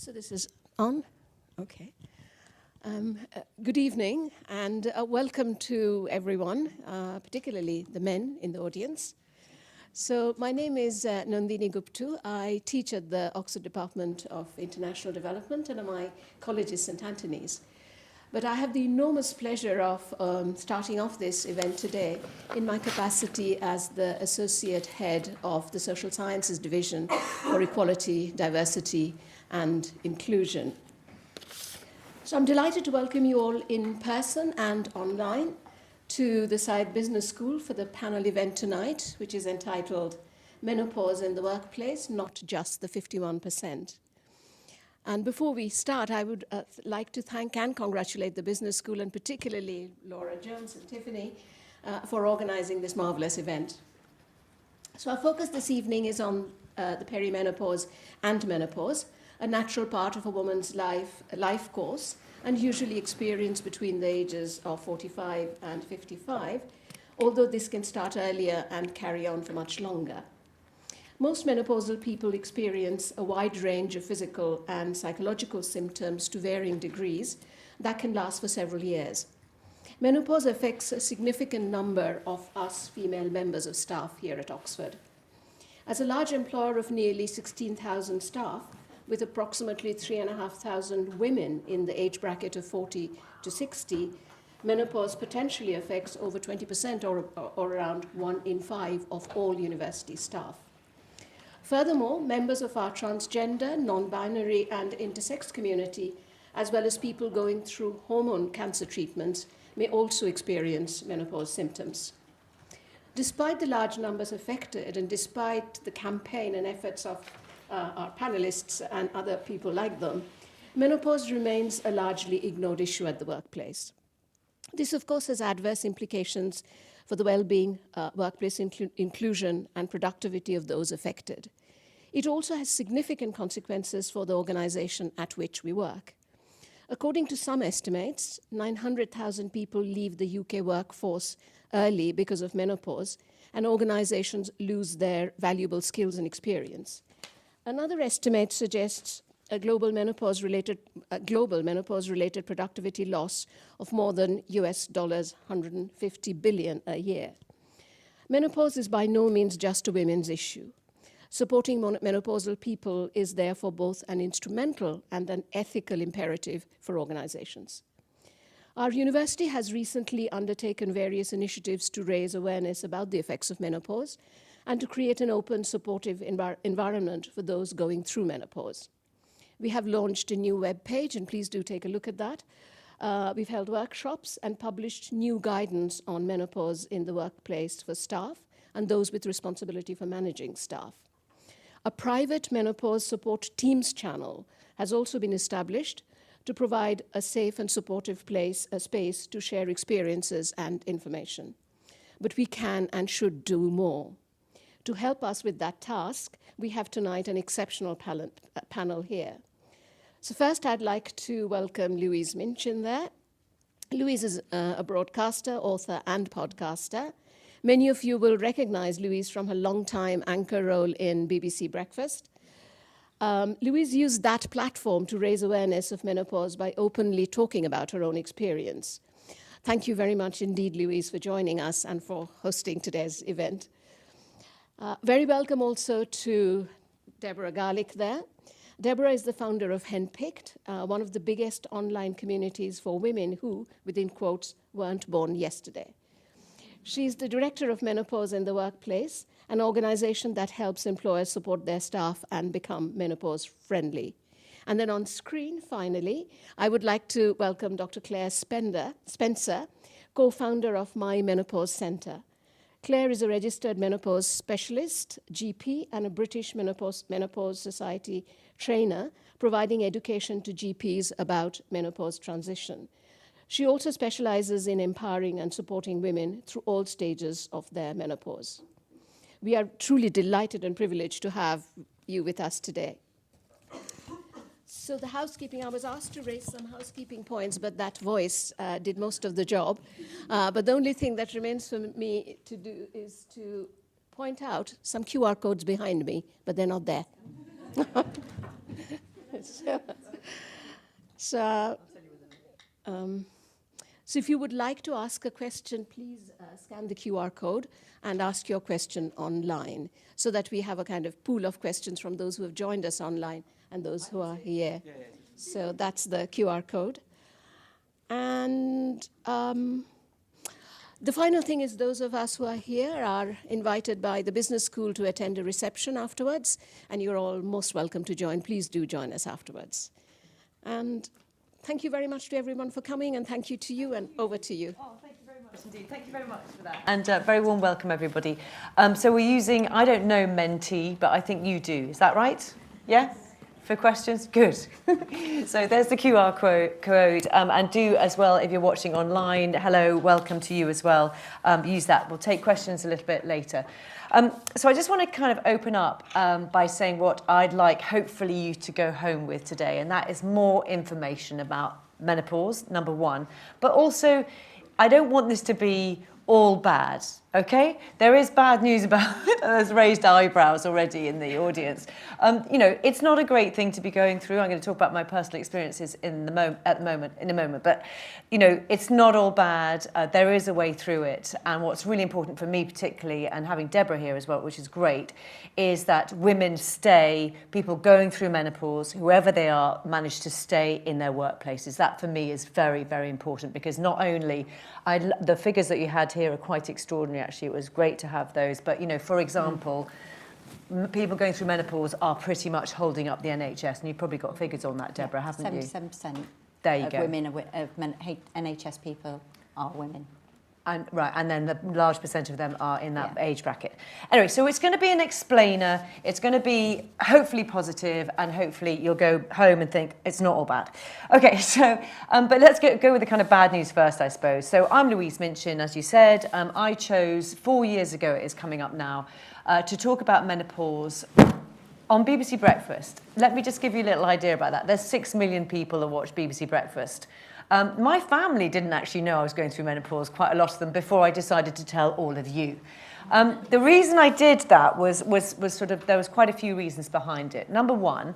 So this is on? Okay. Good evening and welcome to everyone, particularly the men in the audience. So my name is Nandini Guptu. I teach at the Oxford Department of International Development and my college is St. Antony's. But I have the enormous pleasure of starting off this event today in my capacity as the Associate Head of the Social Sciences Division for Equality, Diversity and Inclusion. So I'm delighted to welcome you all in person and online to the Syed Business School for the panel event tonight, which is entitled Menopause in the Workplace, Not Just the 51%. And before we start, I would like to thank and congratulate the Business School, and particularly Laura Jones and Tiffany, for organizing this marvelous event. So our focus this evening is on the perimenopause and menopause, a natural part of a woman's life course, and usually experienced between the ages of 45 and 55, although this can start earlier and carry on for much longer. Most menopausal people experience a wide range of physical and psychological symptoms to varying degrees that can last for several years. Menopause affects a significant number of us female members of staff here at Oxford. As a large employer of nearly 16,000 staff, with approximately 3,500 women in the age bracket of 40 to 60, menopause potentially affects over 20% or around 1 in 5 of all university staff. Furthermore, members of our transgender, non-binary and intersex community, as well as people going through hormone cancer treatments, may also experience menopause symptoms. Despite the large numbers affected and despite the campaign and efforts of our panelists and other people like them, menopause remains a largely ignored issue at the workplace. This, of course, has adverse implications for the well-being, workplace inclusion and productivity of those affected. It also has significant consequences for the organization at which we work. According to some estimates, 900,000 people leave the UK workforce early because of menopause, and organizations lose their valuable skills and experience. Another estimate suggests a global menopause-related productivity loss of more than US $150 billion a year. Menopause is by no means just a women's issue. Supporting menopausal people is therefore both an instrumental and an ethical imperative for organizations. Our university has recently undertaken various initiatives to raise awareness about the effects of menopause and to create an open, supportive environment for those going through menopause. We have launched a new web page, and please do take a look at that. We've held workshops and published new guidance on menopause in the workplace for staff and those with responsibility for managing staff. A private menopause support teams channel has also been established to provide a safe and supportive space to share experiences and information. But we can and should do more. To help us with that task, we have tonight an exceptional panel here. So first, I'd like to welcome Louise Minchin there. Louise is a broadcaster, author, and podcaster. Many of you will recognize Louise from her long-time anchor role in BBC Breakfast. Louise used that platform to raise awareness of menopause by openly talking about her own experience. Thank you very much indeed, Louise, for joining us and for hosting today's event. Very welcome also to Deborah Garlick there. Deborah is the founder of Handpicked, one of the biggest online communities for women who, within quotes, weren't born yesterday. She's the director of Menopause in the Workplace, an organization that helps employers support their staff and become menopause friendly. And then on screen, finally, I would like to welcome Dr. Claire Spencer, co-founder of My Menopause Centre. Claire is a registered menopause specialist, GP, and a British Menopause Society trainer, providing education to GPs about menopause transition. She also specializes in empowering and supporting women through all stages of their menopause. We are truly delighted and privileged to have you with us today. So the housekeeping, I was asked to raise some housekeeping points, but that voice did most of the job. But the only thing that remains for me to do is to point out some QR codes behind me, but they're not there. So, so if you would like to ask a question, please scan the QR code and ask your question online so that we have a kind of pool of questions from those who have joined us online and those who are here. So that's the QR code. And the final thing is those of us who are here are invited by the business school to attend a reception afterwards, and you're all most welcome to join. Please do join us afterwards. And thank you very much to everyone for coming, and thank you to you, and over to you. Oh, thank you very much indeed. Thank you very much for that. And very warm welcome, everybody. So we're using, I don't know Menti, but I think you do. Is that right? Yeah? For questions? Good. So there's the QR code. And do as well, if you're watching online, hello, welcome to you as well. Use that. We'll take questions a little bit later. So I just want to kind of open up by saying what I'd like, hopefully, you to go home with today. And that is more information about menopause, number one. But also, I don't want this to be all bad, okay? There is bad news about it. There's raised eyebrows already in the audience. You know, it's not a great thing to be going through. I'm going to talk about my personal experiences in a moment. But, you know, it's not all bad. There is a way through it. And what's really important for me particularly, and having Deborah here as well, which is great, is that women stay, people going through menopause, whoever they are, manage to stay in their workplaces. That for me is very, very important, because not only the figures that you had here are quite extraordinary, actually. It was great to have those. But, you know, for example, people going through menopause are pretty much holding up the NHS. And you've probably got figures on that, Deborah, haven't you? 77% there you of go. Women, NHS people are women. And, right, and then the large percentage of them are in that age bracket. Anyway, so it's going to be an explainer. It's going to be hopefully positive, and hopefully you'll go home and think it's not all bad. Okay, so, but let's go with the kind of bad news first, I suppose. So I'm Louise Minchin, as you said. I chose 4 years ago, it is coming up now, to talk about menopause on BBC Breakfast. Let me just give you a little idea about that. There's 6 million people that watch BBC Breakfast. My family didn't actually know I was going through menopause, quite a lot of them, before I decided to tell all of you. The reason I did that was sort of, there was quite a few reasons behind it. Number one,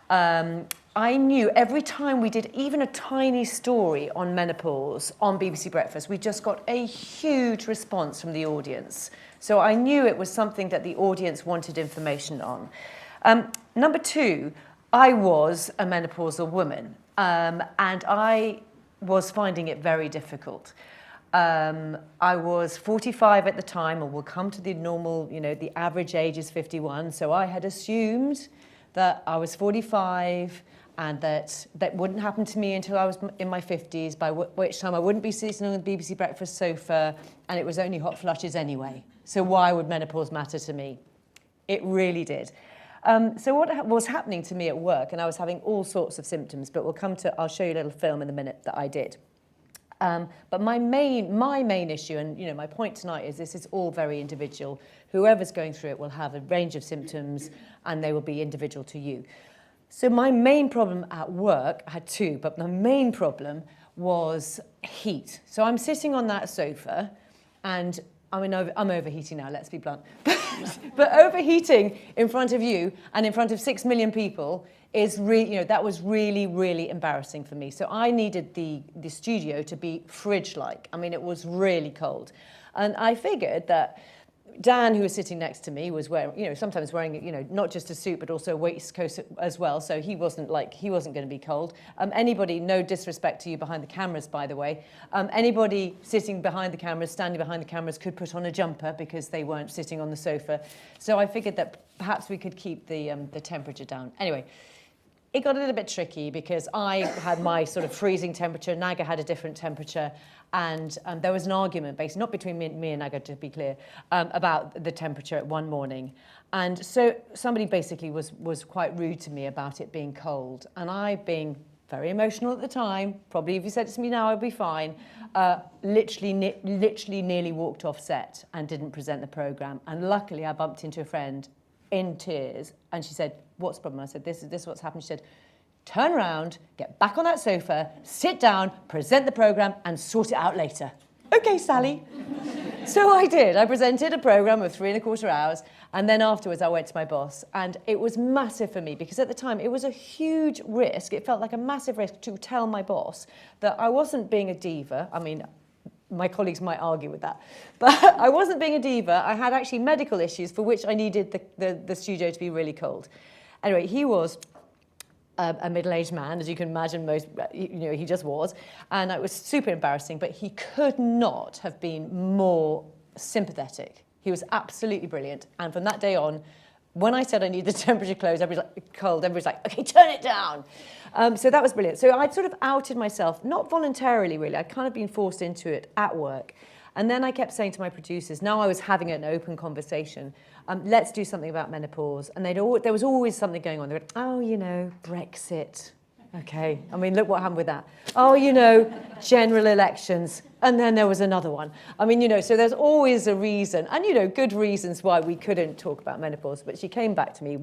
I knew every time we did even a tiny story on menopause on BBC Breakfast, we just got a huge response from the audience. So I knew it was something that the audience wanted information on. Number two, I was a menopausal woman, and I was finding it very difficult. I was 45 at the time, or we'll come to the normal, you know, the average age is 51. So I had assumed that I was 45 and that wouldn't happen to me until I was in my 50s, by which time I wouldn't be sitting on the BBC Breakfast sofa, and it was only hot flushes anyway. So why would menopause matter to me? It really did. So what was happening to me at work, and I was having all sorts of symptoms, but I'll show you a little film in a minute that I did. But my main issue, and you know, my point tonight is this is all very individual. Whoever's going through it will have a range of symptoms, and they will be individual to you. So my main problem at work, I had two, but the main problem was heat. So I'm sitting on that sofa, and I'm overheating now, let's be blunt. But overheating in front of you and in front of 6 million people is really, you know, that was really, really embarrassing for me. So I needed the studio to be fridge-like. I mean, it was really cold. And I figured that Dan, who was sitting next to me, was wearing, you know, sometimes wearing, you know, not just a suit, but also a waistcoat as well. So he wasn't going to be cold. Anybody, no disrespect to you behind the cameras, by the way, anybody sitting behind the cameras, standing behind the cameras could put on a jumper because they weren't sitting on the sofa. So I figured that perhaps we could keep the temperature down. Anyway, it got a little bit tricky because I had my sort of freezing temperature, Naga had a different temperature, and there was an argument, basically, not between me and Naga, to be clear, about the temperature one morning. And so somebody basically was quite rude to me about it being cold. And I, being very emotional at the time, probably if you said it to me now, I'd be fine, literally nearly walked off set and didn't present the programme. And luckily, I bumped into a friend in tears, and she said, "What's the problem?" I said, this is what's happened. She said, "Turn around, get back on that sofa, sit down, present the programme, and sort it out later." Okay, Sally. So I did. I presented a programme of 3¼ hours, and then afterwards I went to my boss, and it was massive for me because at the time it was a huge risk. It felt like a massive risk to tell my boss that I wasn't being a diva. I mean, my colleagues might argue with that, but I wasn't being a diva. I had actually medical issues for which I needed the studio to be really cold. Anyway, he was a middle-aged man, as you can imagine, he just was, and it was super embarrassing, but he could not have been more sympathetic. He was absolutely brilliant, and from that day on, when I said I need the temperature cold, everybody's like, okay, turn it down. So that was brilliant. So I'd sort of outed myself, not voluntarily really, I'd kind of been forced into it at work. And then I kept saying to my producers, now I was having an open conversation, let's do something about menopause. And there was always something going on. They went, oh, Brexit. Okay, I mean, look what happened with that. Oh, general elections. And then there was another one. I mean, so there's always a reason, and, good reasons why we couldn't talk about menopause. But she came back to me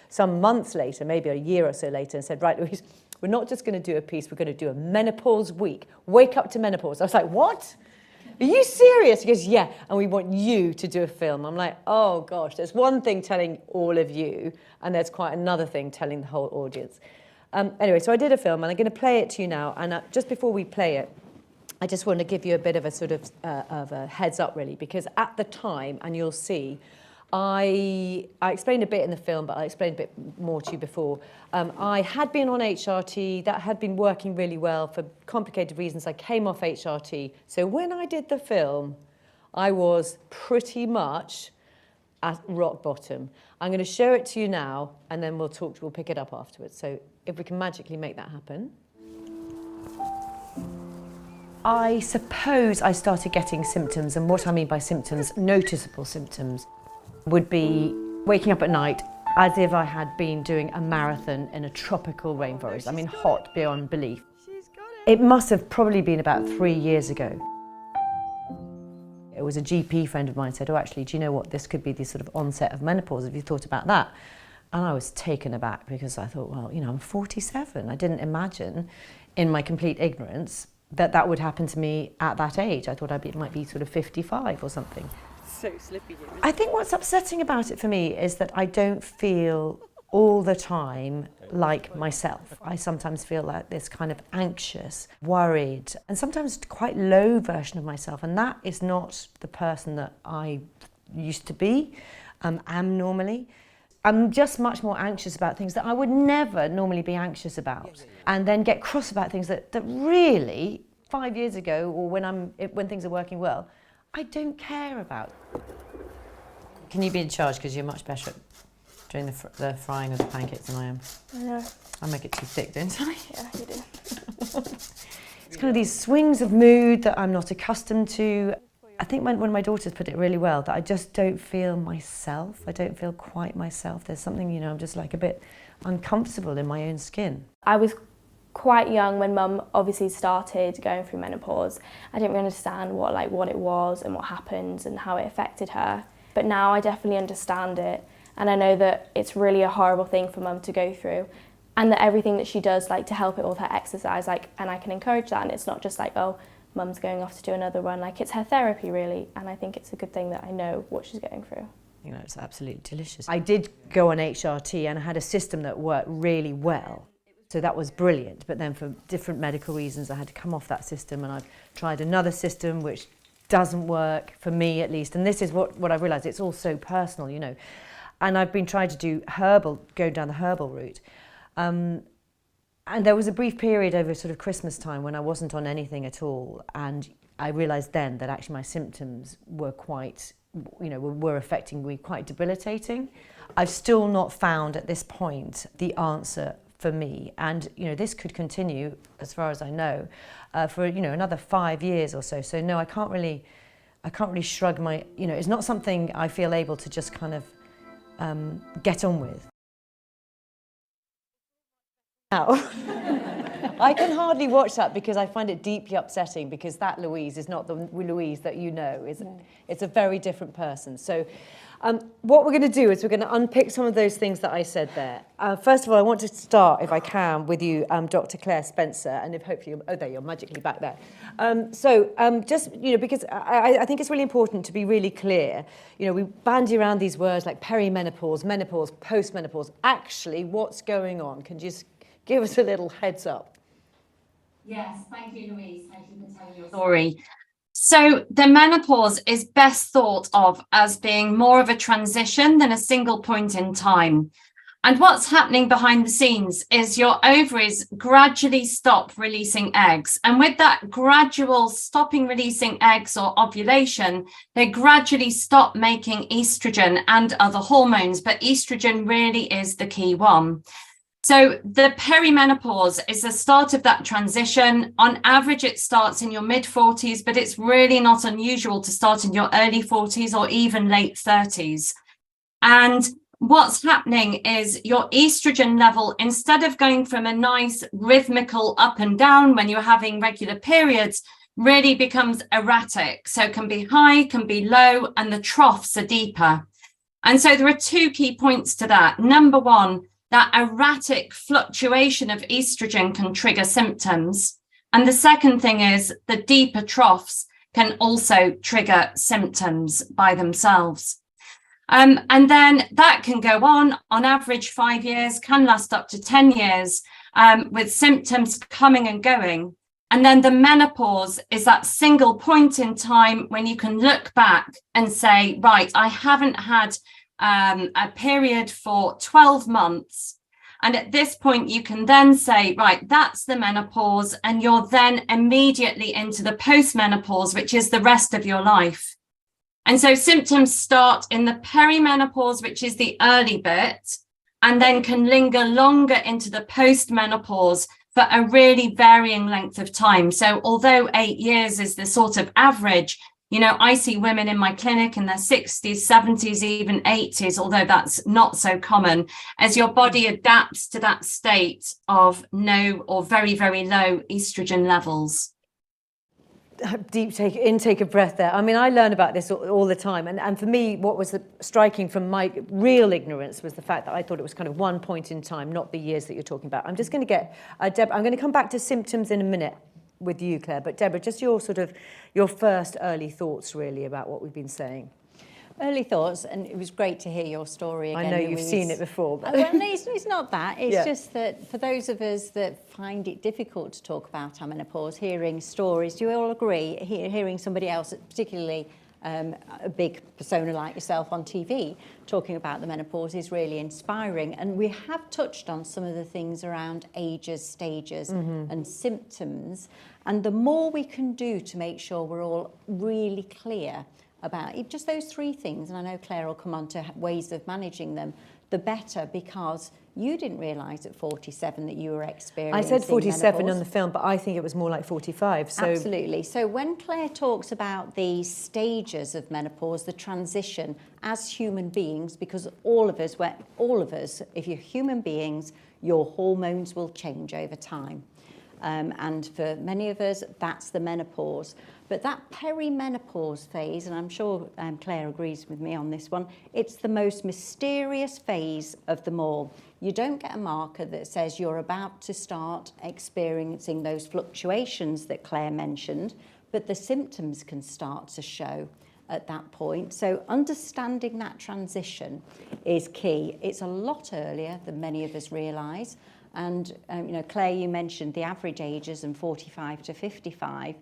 some months later, maybe a year or so later, and said, right, Louise, we're not just going to do a piece, we're going to do a menopause week. Wake up to menopause. I was like, what? Are you serious? He goes, yeah, and we want you to do a film. I'm like, oh gosh, there's one thing telling all of you, and there's quite another thing telling the whole audience. Anyway, so I did a film, and I'm going to play it to you now. And just before we play it, I just want to give you a bit of a sort of a heads up, really, because at the time, and you'll see, I explained a bit in the film, but I explained a bit more to you before. I had been on HRT. That had been working really well for complicated reasons. I came off HRT. So when I did the film, I was pretty much at rock bottom. I'm going to show it to you now, and then we'll pick it up afterwards. So if we can magically make that happen. I suppose I started getting symptoms, and what I mean by symptoms, noticeable symptoms, would be waking up at night as if I had been doing a marathon in a tropical rainforest. I mean, hot beyond belief. It must have probably been about 3 years ago. It was a GP friend of mine said, oh, actually, do you know what? This could be the sort of onset of menopause. Have you thought about that? And I was taken aback because I thought, well, I'm 47. I didn't imagine, in my complete ignorance, that would happen to me at that age. I thought it might be sort of 55 or something. So slippy here. I think what's upsetting about it for me is that I don't feel all the time like myself. I sometimes feel like this kind of anxious, worried, and sometimes quite low version of myself, and that is not the person that I used to be, am normally. I'm just much more anxious about things that I would never normally be anxious about, and then get cross about things that really, 5 years ago, or when things are working well, I don't care about. Can you be in charge, because you're much better at doing the frying of the pancakes than I am? I know. I make it too thick, don't I? Yeah, you do. It's kind of these swings of mood that I'm not accustomed to. I think one of my daughters put it really well, that I just don't feel myself. I don't feel quite myself. There's something, I'm just like a bit uncomfortable in my own skin. I was quite young when Mum obviously started going through menopause. I didn't really understand what it was and what happened and how it affected her. But now I definitely understand it, and I know that it's really a horrible thing for Mum to go through, and that everything that she does to help it with her exercise, and I can encourage that, and it's not just oh, Mum's going off to do another run, it's her therapy really, and I think it's a good thing that I know what she's going through. It's absolutely delicious. I did go on HRT, and I had a system that worked really well. So that was brilliant, but then for different medical reasons I had to come off that system, and I've tried another system which doesn't work, for me at least, and this is what I've realised, it's all so personal, and I've been trying to do go down the herbal route, and there was a brief period over sort of Christmas time when I wasn't on anything at all, and I realised then that actually my symptoms were quite, were affecting me, quite debilitating. I've still not found at this point the answer for me, and this could continue, as far as I know, for another 5 years or so. So no, I can't really shrug my, it's not something I feel able to just kind of get on with. Now, I can hardly watch that because I find it deeply upsetting, because that Louise is not the Louise that you know. It's a very different person. So what we're going to do is we're going to unpick some of those things that I said there. First of all, I want to start, if I can, with you, Dr. Claire Spencer, and if hopefully, there you're magically back there. Just, because I think it's really important to be really clear. We bandy around these words like perimenopause, menopause, postmenopause. Actually, what's going on? Can you just give us a little heads up? Yes, thank you, Louise. Thank you for telling your story. So the menopause is best thought of as being more of a transition than a single point in time. And what's happening behind the scenes is your ovaries gradually stop releasing eggs. And with that gradual stopping releasing eggs or ovulation, they gradually stop making estrogen and other hormones. But estrogen really is the key one. So the perimenopause is the start of that transition. On average, it starts in your mid-40s, but it's really not unusual to start in your early 40s or even late 30s. And what's happening is your estrogen level, instead of going from a nice rhythmical up and down when you're having regular periods, really becomes erratic. So it can be high, can be low, and the troughs are deeper. And so there are two key points to that. Number one, that erratic fluctuation of estrogen can trigger symptoms. And the second thing is the deeper troughs can also trigger symptoms by themselves. And then that can go on average 5 years, can last up to 10 years, with symptoms coming and going. And then the menopause is that single point in time when you can look back and say, right, I haven't had a period for 12 months. And at this point, you can then say, right, that's the menopause. And you're then immediately into the postmenopause, which is the rest of your life. And so symptoms start in the perimenopause, which is the early bit, and then can linger longer into the postmenopause for a really varying length of time. So although 8 years is the sort of average, I see women in my clinic in their 60s, 70s, even 80s, although that's not so common, as your body adapts to that state of no or very, very low estrogen levels. Deep intake of breath there. I mean, I learn about this all the time. And for me, what was striking from my real ignorance was the fact that I thought it was kind of one point in time, not the years that you're talking about. I'm just going to get, Deb, I'm going to come back to symptoms in a minute with you, Claire. But Deborah, just your first early thoughts really about what we've been saying. Early thoughts, and it was great to hear your story again. I know Louise. You've seen it before. But Well, no, it's not that. It's just that for those of us that find it difficult to talk about our menopause, hearing stories, do you all agree, hearing somebody else, particularly a big persona like yourself on TV, talking about the menopause is really inspiring. And we have touched on some of the things around ages, stages, and symptoms. And the more we can do to make sure we're all really clear about it, just those three things, and I know Claire will come on to ways of managing them, the better, because you didn't realise at 47 that you were experiencing I said 47 menopause. on the film, but I think it was more like 45. So. Absolutely. So when Claire talks about the stages of menopause, the transition as human beings, because all of us, if you're human beings, your hormones will change over time. And for many of us, that's the menopause. But that perimenopause phase, and I'm sure Claire agrees with me on this one, it's the most mysterious phase of them all. You don't get a marker that says you're about to start experiencing those fluctuations that Claire mentioned, but the symptoms can start to show at that point. So understanding that transition is key. It's a lot earlier than many of us realise. And, Claire, you mentioned the average ages and 45 to 55.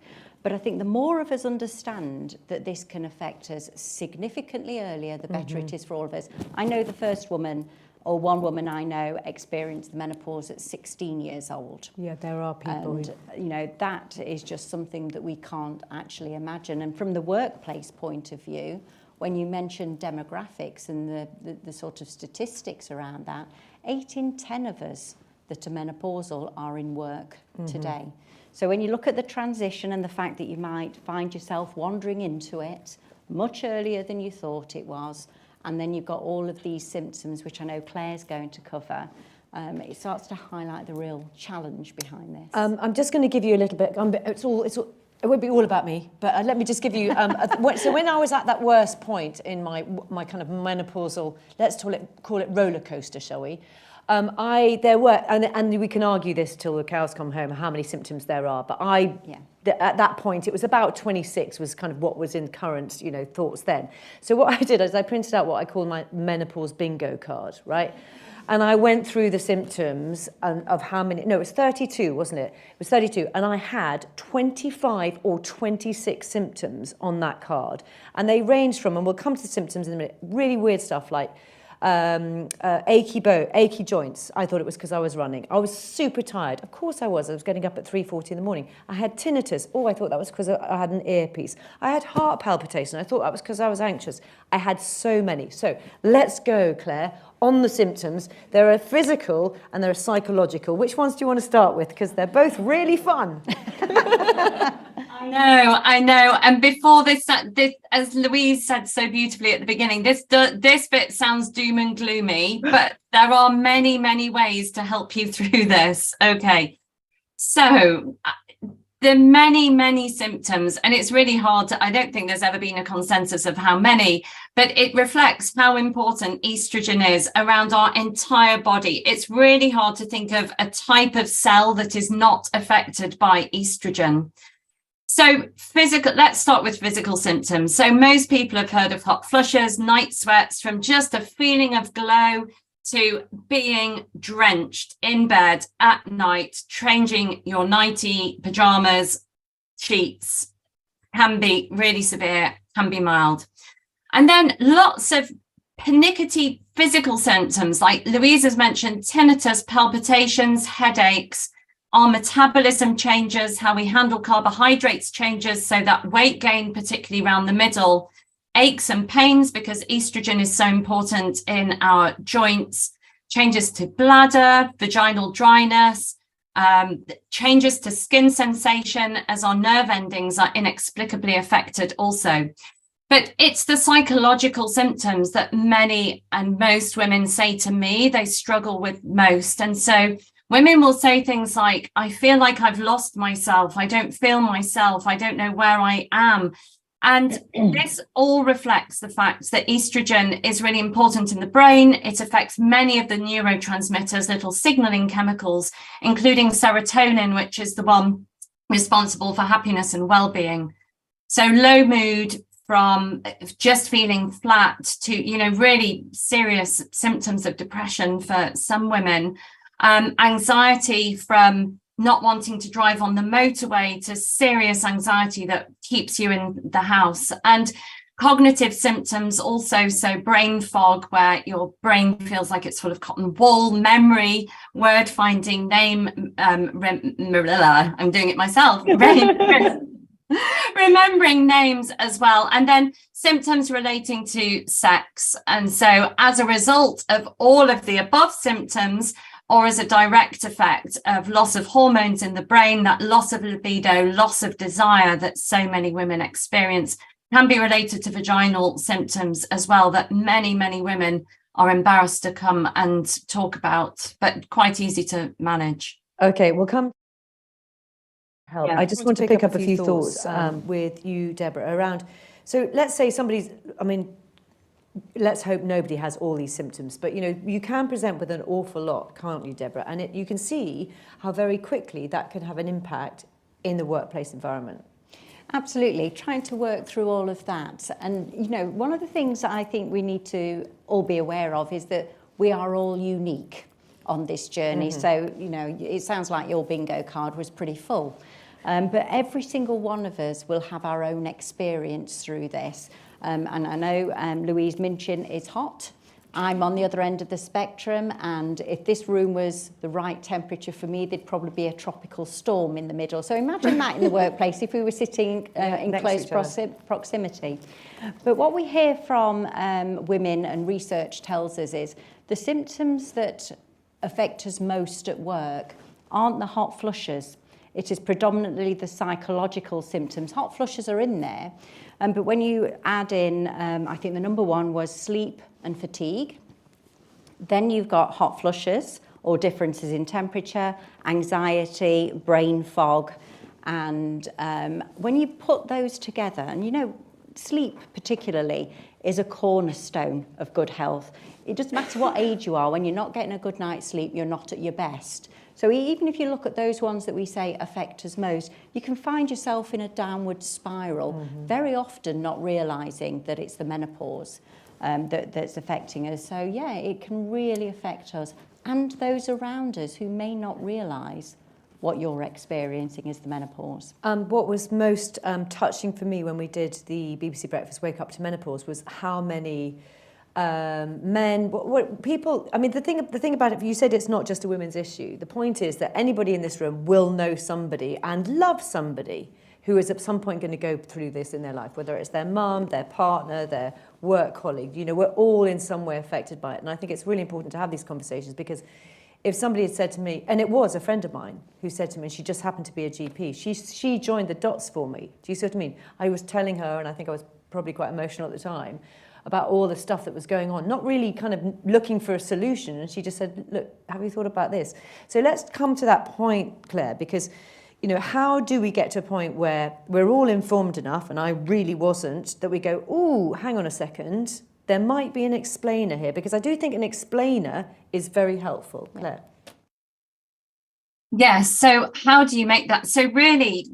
But I think the more of us understand that this can affect us significantly earlier, the better it is for all of us. I know the first woman, or one woman I know, experienced the menopause at 16 years old. Yeah, there are people. And, that is just something that we can't actually imagine. And from the workplace point of view, when you mention demographics and the sort of statistics around that, 8 in 10 of us that are menopausal are in work today. So when you look at the transition and the fact that you might find yourself wandering into it much earlier than you thought it was, and then you've got all of these symptoms, which I know Claire's going to cover, it starts to highlight the real challenge behind this. I'm just going to give you a little bit. It won't be all about me, but let me just give you. So when I was at that worst point in my kind of menopausal, let's call it roller coaster, shall we? There were, and we can argue this till the cows come home, how many symptoms there are. But at that point, it was about 26 was kind of what was in current, thoughts then. So what I did is I printed out what I call my menopause bingo card, right? And I went through the symptoms of how many, no, it was 32, wasn't it? It was 32. And I had 25 or 26 symptoms on that card. And they ranged from, and we'll come to the symptoms in a minute, really weird stuff like achy joints. I thought it was because I was running. I was super tired. Of course I was. I was getting up at 3:40 in the morning. I had tinnitus. Oh, I thought that was because I had an earpiece. I had heart palpitation. I thought that was because I was anxious. I had so many. So let's go, Claire, on the symptoms. There are physical and there are psychological. Which ones do you want to start with? Because they're both really fun. I know. And before this, as Louise said so beautifully at the beginning, this bit sounds doom and gloomy, but there are many, many ways to help you through this. Okay. So the many, many symptoms, and it's really hard I don't think there's ever been a consensus of how many, but it reflects how important estrogen is around our entire body. It's really hard to think of a type of cell that is not affected by estrogen. So let's start with physical symptoms. So most people have heard of hot flushes, night sweats, from just a feeling of glow to being drenched in bed at night, changing your nightie, pajamas, sheets. Can be really severe, can be mild. And then lots of pernickety physical symptoms, like Louise has mentioned, tinnitus, palpitations, headaches. Our metabolism changes, how we handle carbohydrates changes, so that weight gain, particularly around the middle, aches and pains, because estrogen is so important in our joints, changes to bladder, vaginal dryness, changes to skin sensation as our nerve endings are inexplicably affected also. But it's the psychological symptoms that many and most women say to me they struggle with most. And so women will say things like, I feel like I've lost myself. I don't feel myself. I don't know where I am. And this all reflects the fact that estrogen is really important in the brain. It affects many of the neurotransmitters, little signaling chemicals, including serotonin, which is the one responsible for happiness and well-being. So low mood, from just feeling flat to, really serious symptoms of depression for some women. Anxiety from not wanting to drive on the motorway to serious anxiety that keeps you in the house. And cognitive symptoms also, so brain fog, where your brain feels like it's full of cotton wool, memory, word finding, name, I'm doing it myself, remembering names as well. And then symptoms relating to sex. And so as a result of all of the above symptoms, or as a direct effect of loss of hormones in the brain, that loss of libido, loss of desire that so many women experience, can be related to vaginal symptoms as well, that many, many women are embarrassed to come and talk about, but quite easy to manage. Okay, we'll come. Help. Yeah, I just want to pick up a few thoughts with you, Deborah, around. So let's say let's hope nobody has all these symptoms, but you can present with an awful lot, can't you, Deborah? And you can see how very quickly that can have an impact in the workplace environment. Absolutely, trying to work through all of that. And one of the things that I think we need to all be aware of is that we are all unique on this journey. Mm-hmm. So it sounds like your bingo card was pretty full, but every single one of us will have our own experience through this. And I know Louise Minchin is hot. I'm on the other end of the spectrum, and if this room was the right temperature for me, there'd probably be a tropical storm in the middle. So imagine that in the workplace if we were sitting in close proximity. But what we hear from women, and research tells us, is the symptoms that affect us most at work aren't the hot flushes. It is predominantly the psychological symptoms. Hot flushes are in there, but when you add in, I think the number one was sleep and fatigue. Then you've got hot flushes, or differences in temperature, anxiety, brain fog. And when you put those together, and you know, sleep particularly is a cornerstone of good health. It doesn't matter what age you are, when you're not getting a good night's sleep, you're not at your best. So even if you look at those ones that we say affect us most, you can find yourself in a downward spiral, very often not realising that it's the menopause that's affecting us. So yeah, it can really affect us and those around us who may not realise what you're experiencing is the menopause. What was most touching for me when we did the BBC Breakfast Wake Up to Menopause was how many men, what people, I mean, the thing about it, you said it's not just a women's issue. The point is that anybody in this room will know somebody and love somebody who is at some point going to go through this in their life, whether it's their mum, their partner, their work colleague. You know, we're all in some way affected by it. And I think it's really important to have these conversations, because if somebody had said to me, and it was a friend of mine who said to me, she just happened to be a GP, she joined the dots for me. Do you see what I mean? I was telling her, and I think I was probably quite emotional at the time, about all the stuff that was going on, not really kind of looking for a solution. And she just said, look, have you thought about this? So let's come to that point, Claire, because, you know, how do we get to a point where we're all informed enough, and I really wasn't, that we go, ooh, hang on a second, there might be an explainer here, because I do think an explainer is very helpful. Claire? Yes, so how do you make that? So really,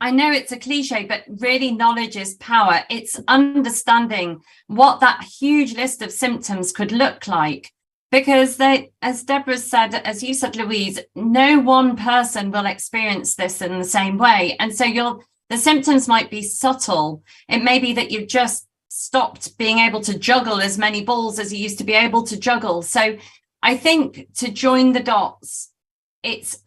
I know it's a cliche, but really knowledge is power. It's understanding what that huge list of symptoms could look like. Because they, as Deborah said, as you said, Louise, no one person will experience this in the same way. And so the symptoms might be subtle. It may be that you've just stopped being able to juggle as many balls as you used to be able to juggle. So I think to join the dots, it's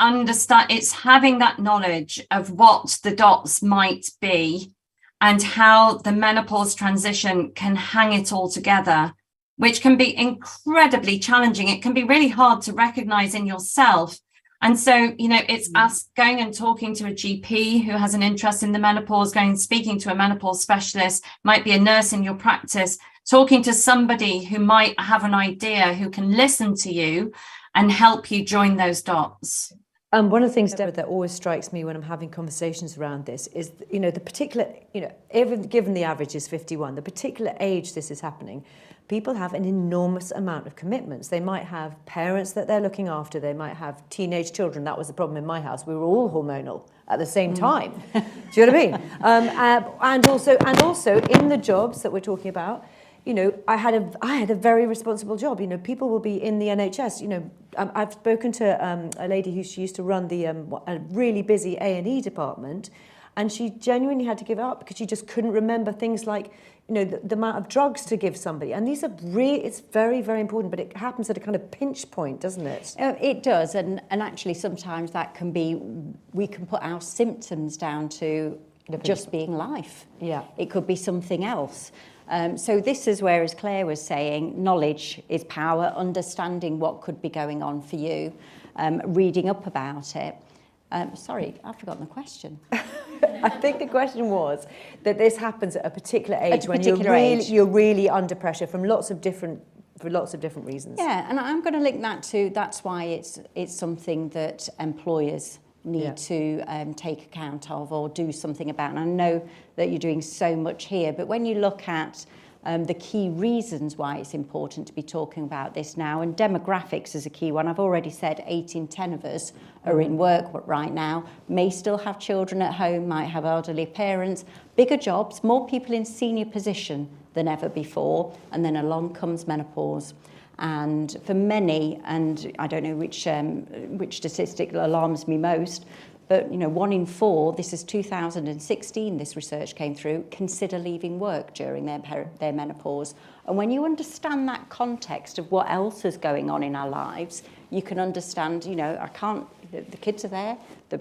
having that knowledge of what the dots might be and how the menopause transition can hang it all together, which can be incredibly challenging. It can be really hard to recognize in yourself. And so, you know, it's us going and talking to a GP who has an interest in the menopause, going and speaking to a menopause specialist, might be a nurse in your practice, talking to somebody who might have an idea, who can listen to you and help you join those dots. One of the things, Deborah, that always strikes me when I'm having conversations around this is, you know, the particular, you know, given the average is 51, the particular age this is happening, people have an enormous amount of commitments. They might have parents that they're looking after. They might have teenage children. That was the problem in my house. We were all hormonal at the same time. Do you know what I mean? And also in the jobs that we're talking about, you know, I had a very responsible job. You know, people will be in the NHS. You know, I've spoken to a lady who she used to run the a really busy A&E department, and she genuinely had to give it up because she just couldn't remember things like, you know, the amount of drugs to give somebody. And these are it's very, very important, but it happens at a kind of pinch point, doesn't it? It does, and actually sometimes that can be, we can put our symptoms down to just being life. Yeah. It could be something else. So this is where, as Claire was saying, knowledge is power, understanding what could be going on for you, reading up about it. Sorry, I've forgotten the question. I think the question was that this happens at a particular age, you're really under pressure for lots of different reasons. Yeah, and I'm going to link that to, that's why it's something that employers need to take account of or do something about. And I know that you're doing so much here, but when you look at the key reasons why it's important to be talking about this now, and demographics is a key one. I've already said 8 in 10 of us are in work right now, may still have children at home, might have elderly parents, bigger jobs, more people in senior position than ever before, and then along comes menopause. And for many, and I don't know which statistic alarms me most, but 1 in 4, this is 2016, this research came through, consider leaving work during their menopause. And when you understand that context of what else is going on in our lives, you can understand, the kids are there,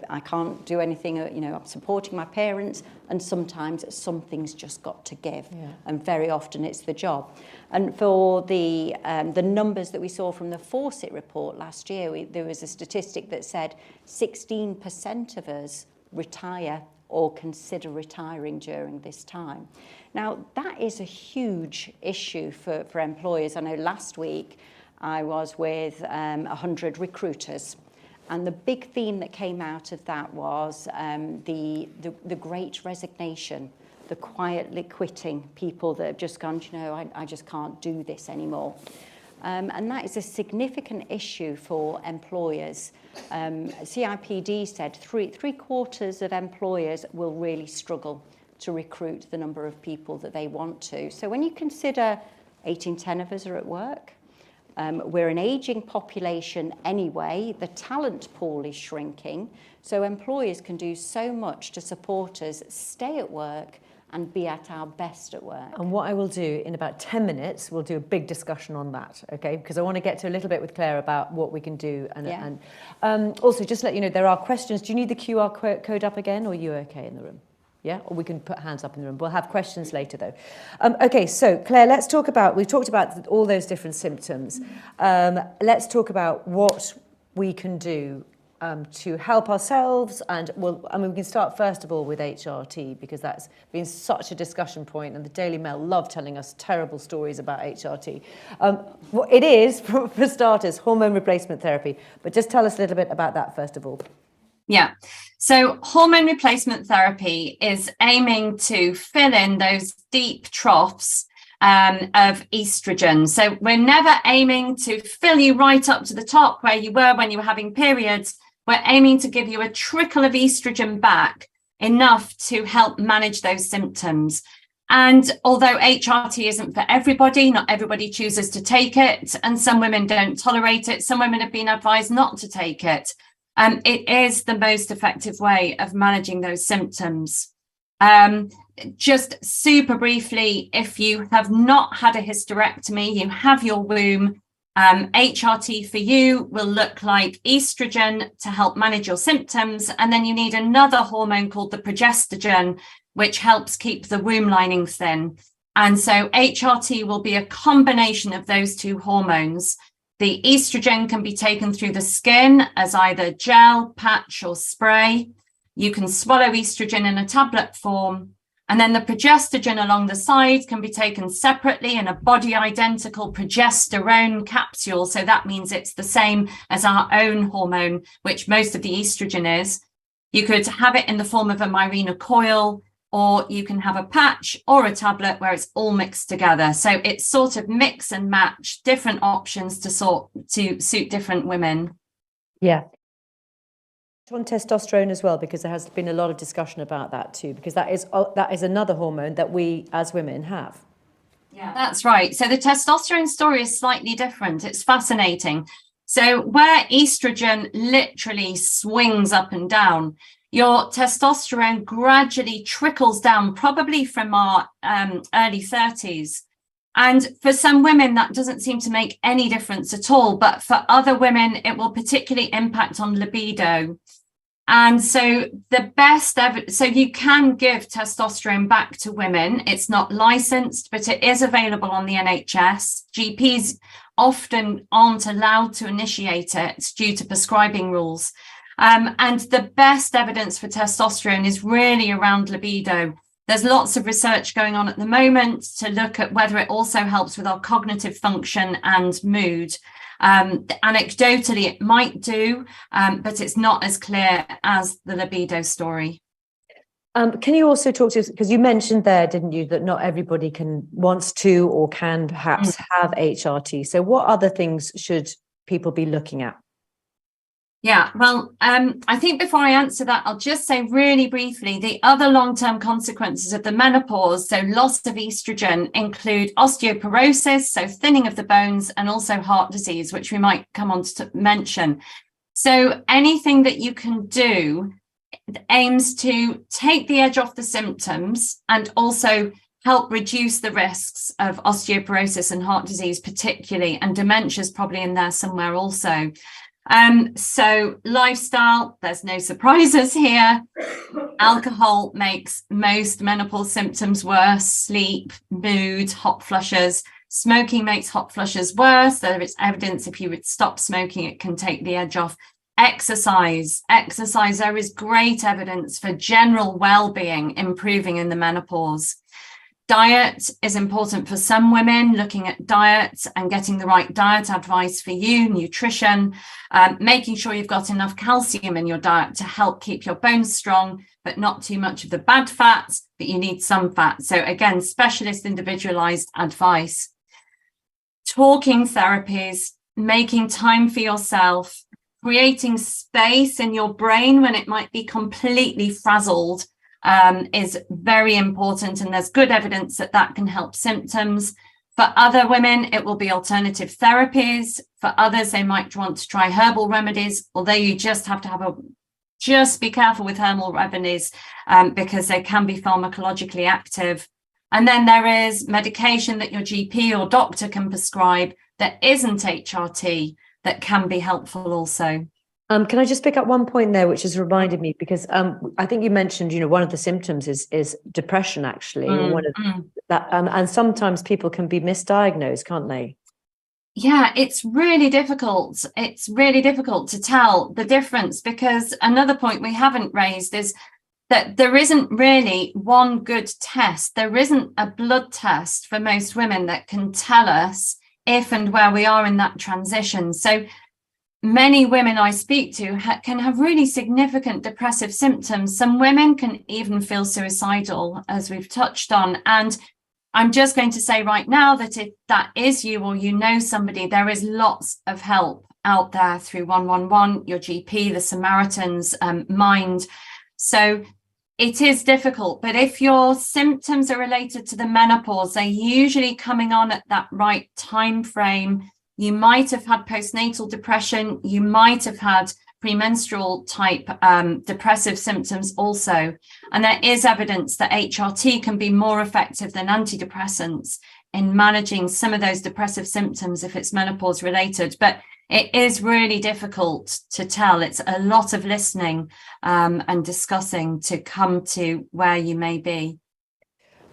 I can't do anything, I'm supporting my parents, and sometimes something's just got to give. Yeah. And very often it's the job. And for the numbers that we saw from the Fawcett report last year, there was a statistic that said 16% of us retire or consider retiring during this time. Now, that is a huge issue for employers. I know last week, I was with 100 recruiters. And the big theme that came out of that was the great resignation, the quietly quitting, people that have just gone, you know, I just can't do this anymore. And that is a significant issue for employers. CIPD said three-quarters of employers will really struggle to recruit the number of people that they want to. So when you consider 8 in 10 of us are at work, we're an ageing population anyway, the talent pool is shrinking, so employers can do so much to support us stay at work and be at our best at work. And what I will do in about 10 minutes, we'll do a big discussion on that, okay? Because I want to get to a little bit with Claire about what we can do. And also, just to let you know, there are questions. Do you need the QR code up again, or are you okay in the room? Yeah, or we can put hands up in the room. We'll have questions later, though. Okay, so Claire, let's talk about, we've talked about all those different symptoms. Let's talk about what we can do to help ourselves. And we can start first of all with HRT, because that's been such a discussion point, and the Daily Mail love telling us terrible stories about HRT. Well, it is, for starters, hormone replacement therapy. But just tell us a little bit about that first of all. Yeah. So hormone replacement therapy is aiming to fill in those deep troughs of estrogen. So we're never aiming to fill you right up to the top where you were when you were having periods. We're aiming to give you a trickle of estrogen back, enough to help manage those symptoms. And although HRT isn't for everybody, not everybody chooses to take it, and some women don't tolerate it, some women have been advised not to take it. It is the most effective way of managing those symptoms. Just super briefly, if you have not had a hysterectomy, you have your womb, HRT for you will look like estrogen to help manage your symptoms. And then you need another hormone called the progestogen, which helps keep the womb lining thin. And so HRT will be a combination of those two hormones. The estrogen can be taken through the skin as either gel, patch, or spray. You can swallow estrogen in a tablet form. And then the progestogen along the side can be taken separately in a body identical progesterone capsule. So that means it's the same as our own hormone, which most of the estrogen is. You could have it in the form of a Mirena coil, or you can have a patch or a tablet where it's all mixed together. So it's sort of mix and match different options to suit different women. Yeah. On testosterone as well, because there has been a lot of discussion about that too, because that is another hormone that we as women have. Yeah, that's right. So the testosterone story is slightly different. It's fascinating. So where estrogen literally swings up and down, your testosterone gradually trickles down, probably from our early 30s. And for some women, that doesn't seem to make any difference at all. But for other women, it will particularly impact on libido. And so so you can give testosterone back to women. It's not licensed, but it is available on the NHS. GPs often aren't allowed to initiate it due to prescribing rules. And the best evidence for testosterone is really around libido. There's lots of research going on at the moment to look at whether it also helps with our cognitive function and mood. Anecdotally, it might do, but it's not as clear as the libido story. Can you also talk to us, because you mentioned there, didn't you, that not everybody wants to or can perhaps have HRT. So what other things should people be looking at? Yeah, well, I think before I answer that, I'll just say really briefly, the other long-term consequences of the menopause, so loss of estrogen, include osteoporosis, so thinning of the bones, and also heart disease, which we might come on to mention. So anything that you can do aims to take the edge off the symptoms and also help reduce the risks of osteoporosis and heart disease particularly, and dementia is probably in there somewhere also. So lifestyle, there's no surprises here. Alcohol makes most menopause symptoms worse, sleep, mood, hot flushes. Smoking makes hot flushes worse. There is evidence if you would stop smoking, it can take the edge off. Exercise, there is great evidence for general well-being improving in the menopause. Diet is important for some women, looking at diet and getting the right diet advice for you, nutrition, making sure you've got enough calcium in your diet to help keep your bones strong, but not too much of the bad fats, but you need some fat. So again, specialist individualized advice. Talking therapies, making time for yourself, creating space in your brain when it might be completely frazzled is very important, and there's good evidence that that can help symptoms. For other women, it will be alternative therapies. For others, they might want to try herbal remedies, although you just have to just be careful with herbal remedies because they can be pharmacologically active. And then there is medication that your GP or doctor can prescribe that isn't HRT that can be helpful also. Can I just pick up one point there, which has reminded me, because I think you mentioned, one of the symptoms is depression, actually. And sometimes people can be misdiagnosed, can't they? Yeah, it's really difficult. It's really difficult to tell the difference, because another point we haven't raised is that there isn't really one good test. There isn't a blood test for most women that can tell us if and where we are in that transition. So many women I speak to can have really significant depressive symptoms. Some women can even feel suicidal, as we've touched on. And I'm just going to say right now that if that is you, or you know somebody, there is lots of help out there through 111, your GP, the Samaritans, Mind. So it is difficult, but if your symptoms are related to the menopause, they're usually coming on at that right time frame. You might have had postnatal depression. You might have had premenstrual type depressive symptoms also. And there is evidence that HRT can be more effective than antidepressants in managing some of those depressive symptoms if it's menopause related. But it is really difficult to tell. It's a lot of listening and discussing to come to where you may be.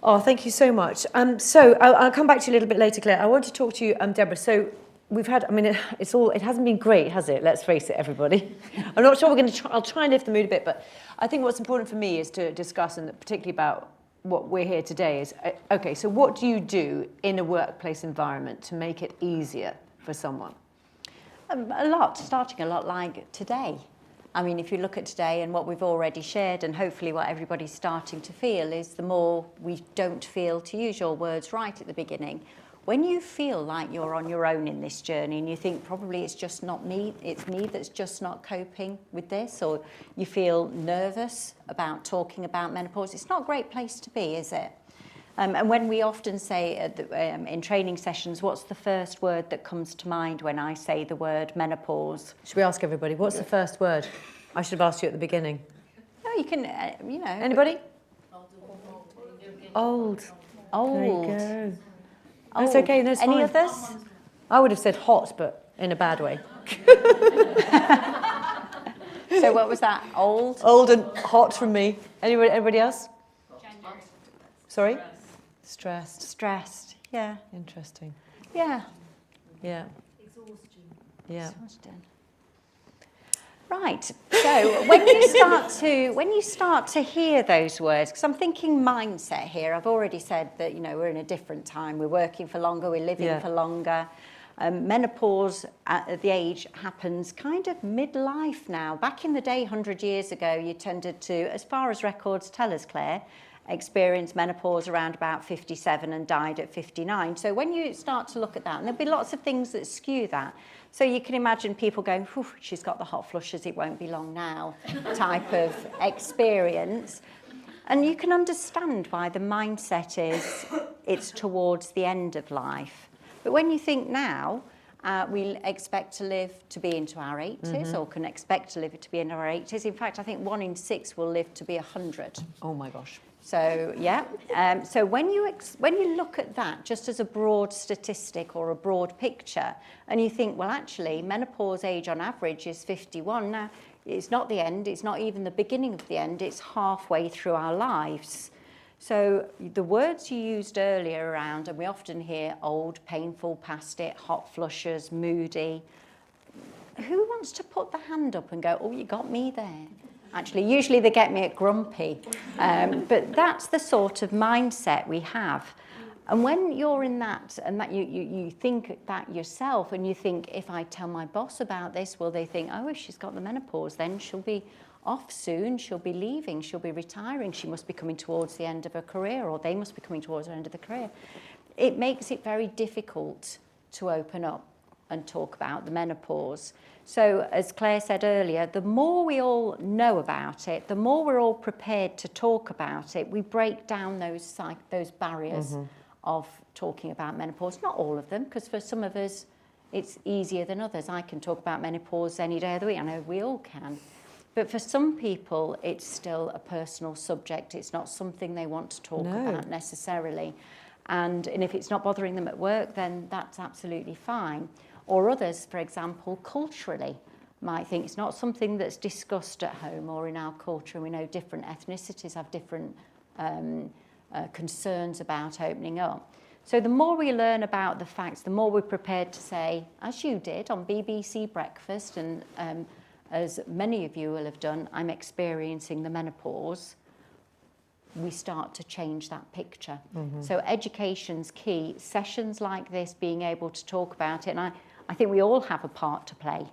Oh, thank you so much. So I'll come back to you a little bit later, Claire. I want to talk to you, Deborah. So we've had, it hasn't been great, has it? Let's face it, everybody. I'm not sure we're going to I'll try and lift the mood a bit, but I think what's important for me is to discuss, and particularly about what we're here today is, okay, so what do you do in a workplace environment to make it easier for someone? Starting a lot like today. I mean, if you look at today and what we've already shared, and hopefully what everybody's starting to feel, is the more we don't feel, to use your words right at the beginning, when you feel like you're on your own in this journey and you think probably it's just not me, it's me that's just not coping with this, or you feel nervous about talking about menopause, it's not a great place to be, is it? And when we often say in training sessions, what's the first word that comes to mind when I say the word menopause? Should we ask everybody, what's the first word? I should have asked you at the beginning. No, you can, Anybody? Old. Old. There you go. That's okay, that's fine. Any others? I would have said hot, but in a bad way. So what was that? Old? Old and hot from me. Anybody else? Sorry? Stressed. Stressed, yeah. Interesting. Yeah. Yeah. Exhaustion. Yeah. Exhaustion. Right. So when you start to hear those words, because I'm thinking mindset here. I've already said that we're in a different time. We're working for longer. We're living for longer. Menopause at the age happens kind of midlife now. Back in the day, 100 years ago, you tended to, as far as records tell us, Claire, experienced menopause around about 57 and died at 59. So when you start to look at that, and there'll be lots of things that skew that. So you can imagine people going, she's got the hot flushes, it won't be long now, type of experience. And you can understand why the mindset is it's towards the end of life. But when you think now, we expect to live to be into our 80s, or can expect to live to be in our 80s. In fact, I think 1 in 6 will live to be 100. Oh my gosh. So, yeah. So when you look at that just as a broad statistic or a broad picture, and you think, well, actually, menopause age on average is 51. Now, it's not the end. It's not even the beginning of the end. It's halfway through our lives. So the words you used earlier around, and we often hear old, painful, past it, hot flushes, moody. Who wants to put the hand up and go, oh, you got me there? Actually, usually they get me at grumpy. But that's the sort of mindset we have. And when you're in that, and that you think that yourself, and you think, if I tell my boss about this, will they think, oh, if she's got the menopause, then she'll be off soon, she'll be leaving, she'll be retiring, she must be coming towards the end of her career, or they must be coming towards the end of the career. It makes it very difficult to open up and talk about the menopause. So, as Claire said earlier, the more we all know about it, the more we're all prepared to talk about it, we break down those barriers of talking about menopause. Not all of them, because for some of us, it's easier than others. I can talk about menopause any day of the week. I know we all can. But for some people, it's still a personal subject. It's not something they want to talk about necessarily. And if it's not bothering them at work, then that's absolutely fine. Or others, for example, culturally, might think it's not something that's discussed at home or in our culture. We know different ethnicities have different concerns about opening up. So the more we learn about the facts, the more we're prepared to say, as you did on BBC Breakfast, and as many of you will have done, I'm experiencing the menopause, we start to change that picture. So education's key. Sessions like this, being able to talk about it, and I think we all have a part to play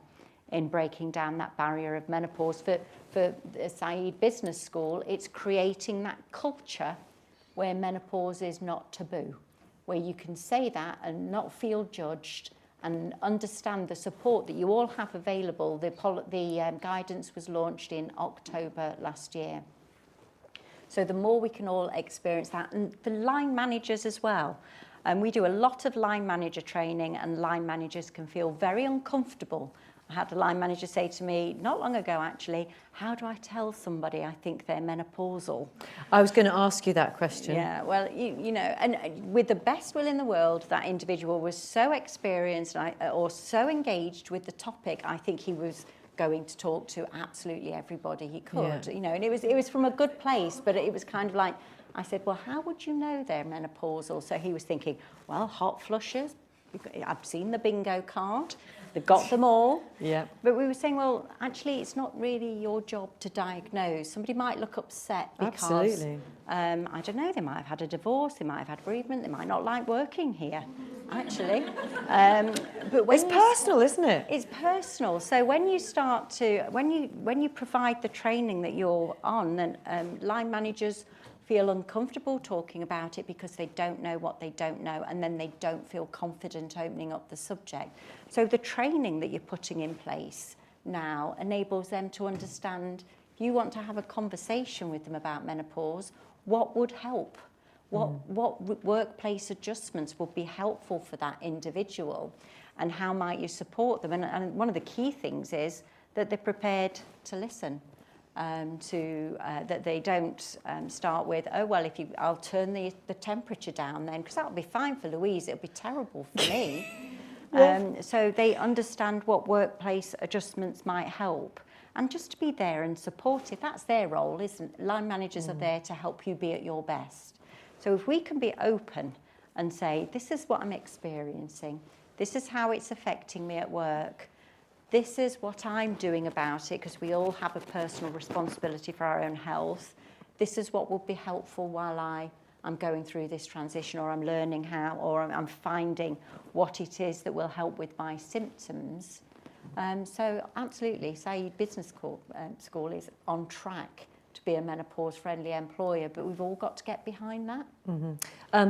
in breaking down that barrier of menopause. For the Said Business School, it's creating that culture where menopause is not taboo, where you can say that and not feel judged and understand the support that you all have available. The guidance was launched in October last year. So the more we can all experience that, and for line managers as well. And we do a lot of line manager training, and line managers can feel very uncomfortable. I had a line manager say to me not long ago, actually, how do I tell somebody I think they're menopausal? I was going to ask you that question. Yeah, well, you know, and with the best will in the world, that individual was so experienced or so engaged with the topic, I think he was going to talk to absolutely everybody he could, you know, and it was from a good place, but it was kind of like, I said, well, how would you know they're menopausal? So he was thinking, well, hot flushes, I've seen the bingo card, they've got them all. Yeah. But we were saying, well, actually, it's not really your job to diagnose. Somebody might look upset because, Absolutely. I don't know, they might have had a divorce, they might have had bereavement, they might not like working here, actually. But when it's personal, isn't it? It's personal. So when you start to, when you provide the training that you're on, then line managers feel uncomfortable talking about it because they don't know what they don't know, and then they don't feel confident opening up the subject. So the training that you're putting in place now enables them to understand, if you want to have a conversation with them about menopause, what would help? What workplace adjustments would be helpful for that individual, and how might you support them? And one of the key things is that they're prepared to listen. That they don't start with, oh, well, I'll turn the temperature down then, because that'll be fine for Louise, it'll be terrible for me. So they understand what workplace adjustments might help. And just to be there and supportive, that's their role, isn't it? Line managers are there to help you be at your best. So if we can be open and say, this is what I'm experiencing, this is how it's affecting me at work, this is what I'm doing about it, because we all have a personal responsibility for our own health. This is what will be helpful while I'm going through this transition, or I'm learning how, or I'm finding what it is that will help with my symptoms. So absolutely, Said Business School is on track to be a menopause-friendly employer, but we've all got to get behind that.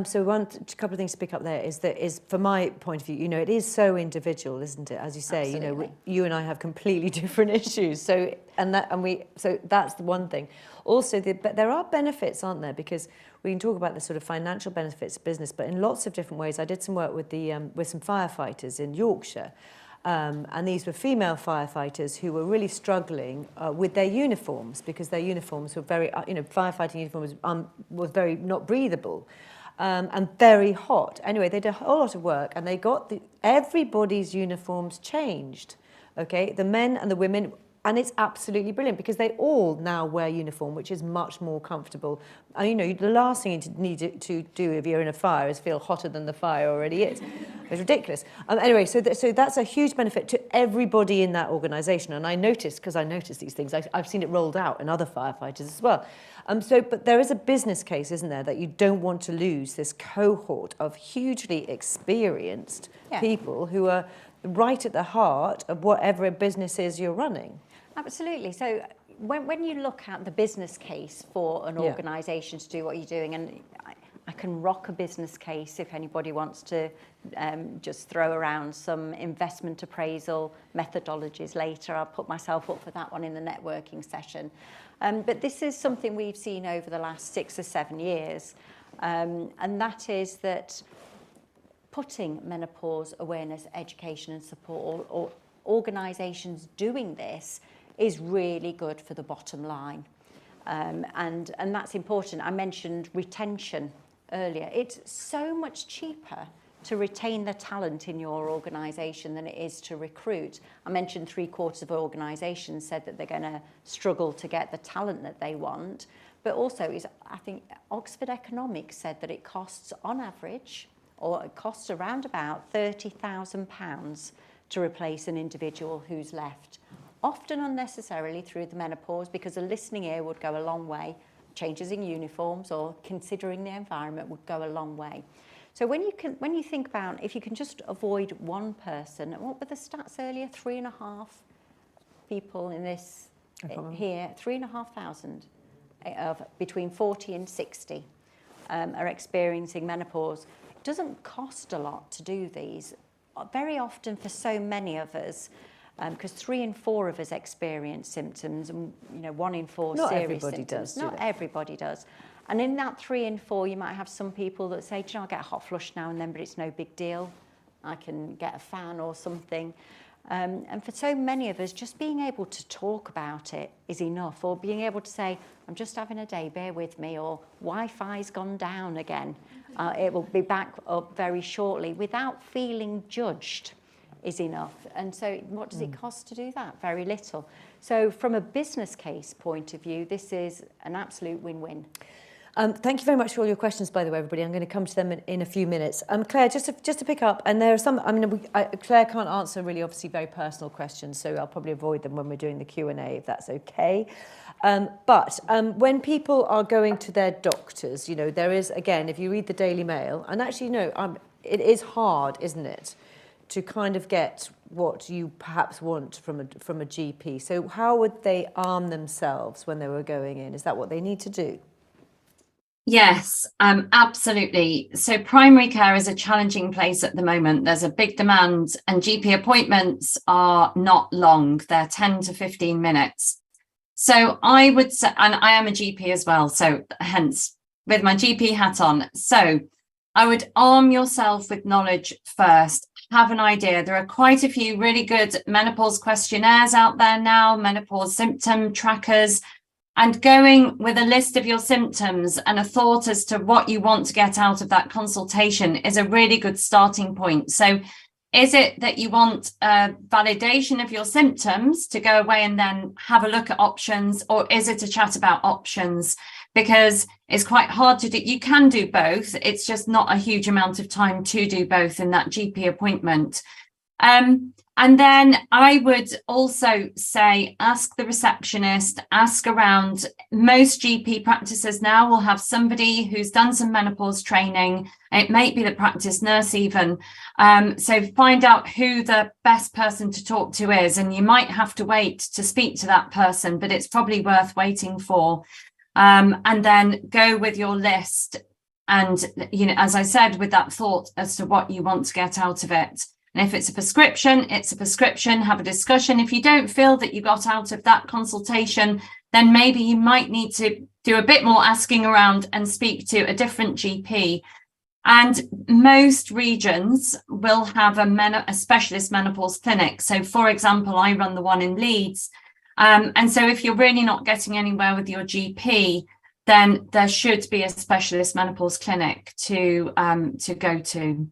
So a couple of things to pick up there is from my point of view, you know, it is so individual, isn't it? As you say, Absolutely. you know, you and I have completely different issues. So that's the one thing. Also, there are benefits, aren't there? Because we can talk about the sort of financial benefits of business, but in lots of different ways. I did some work with some firefighters in Yorkshire. And these were female firefighters who were really struggling with their uniforms, because their uniforms were very, firefighting uniforms was very not breathable and very hot. Anyway, they did a whole lot of work, and they got everybody's uniforms changed, okay, the men and the women. And it's absolutely brilliant, because they all now wear uniform, which is much more comfortable. And, you know, the last thing you need to do if you're in a fire is feel hotter than the fire already is. It's ridiculous. Anyway, so that's a huge benefit to everybody in that organisation. And I noticed, because I noticed these things, I've seen it rolled out in other firefighters as well. But there is a business case, isn't there, that you don't want to lose this cohort of hugely experienced people who are right at the heart of whatever business is you're running. Absolutely. So when you look at the business case for an organisation to do what you're doing, and I can rock a business case if anybody wants to just throw around some investment appraisal methodologies later. I'll put myself up for that one in the networking session. But this is something we've seen over the last 6 or 7 years, and that is that putting menopause awareness, education and support, or organisations doing this, is really good for the bottom line. And that's important. I mentioned retention earlier. It's so much cheaper to retain the talent in your organisation than it is to recruit. I mentioned 3/4 of organisations said that they're going to struggle to get the talent that they want. But also, I think Oxford Economics said that it costs on average, or it costs around about £30,000 to replace an individual who's left, often unnecessarily through the menopause, because a listening ear would go a long way. Changes in uniforms or considering the environment would go a long way. So when you think about, if you can just avoid one person, what were the stats earlier? 3.5 people in this here, 3,500 of between 40 and 60 are experiencing menopause. It doesn't cost a lot to do these. Very often for so many of us, because 3 in 4 of us experience symptoms, and 1 in 4 Not serious everybody symptoms. does, do Not they? everybody does. And in that 3 in 4, you might have some people that say, I get a hot flush now and then, but it's no big deal. I can get a fan or something. And for so many of us, just being able to talk about it is enough, or being able to say, I'm just having a day, bear with me, or Wi-Fi's gone down again. It will be back up very shortly, without feeling judged, is enough. And so what does it cost to do that? Very little. So from a business case point of view, this is an absolute win-win. Thank you very much for all your questions, by the way, everybody. I'm going to come to them in a few minutes. Claire, just to pick up, and there are some, Claire can't answer really obviously very personal questions, so I'll probably avoid them when we're doing the Q&A, if that's okay. But when people are going to their doctors, there is, again, if you read the Daily Mail, and actually, it is hard, isn't it, to kind of get what you perhaps want from a GP. So how would they arm themselves when they were going in? Is that what they need to do? Yes, absolutely. So primary care is a challenging place at the moment. There's a big demand, and GP appointments are not long. They're 10 to 15 minutes. So I would say, and I am a GP as well, so hence with my GP hat on. So I would arm yourself with knowledge first. Have an idea. There are quite a few really good menopause questionnaires out there now, menopause symptom trackers. And going with a list of your symptoms and a thought as to what you want to get out of that consultation is a really good starting point. So is it that you want a validation of your symptoms to go away and then have a look at options, or is it a chat about options? Because it's quite hard to do. You can do both. It's just not a huge amount of time to do both in that GP appointment. And then I would also say, ask the receptionist, ask around. Most GP practices now will have somebody who's done some menopause training. It may be the practice nurse even. So find out who the best person to talk to is, and you might have to wait to speak to that person, but it's probably worth waiting for. And then go with your list. And, as I said, with that thought as to what you want to get out of it. And if it's a prescription, it's a prescription. Have a discussion. If you don't feel that you got out of that consultation, then maybe you might need to do a bit more asking around and speak to a different GP. And most regions will have a specialist menopause clinic. So, for example, I run the one in Leeds. And so if you're really not getting anywhere with your GP, then there should be a specialist menopause clinic to go to.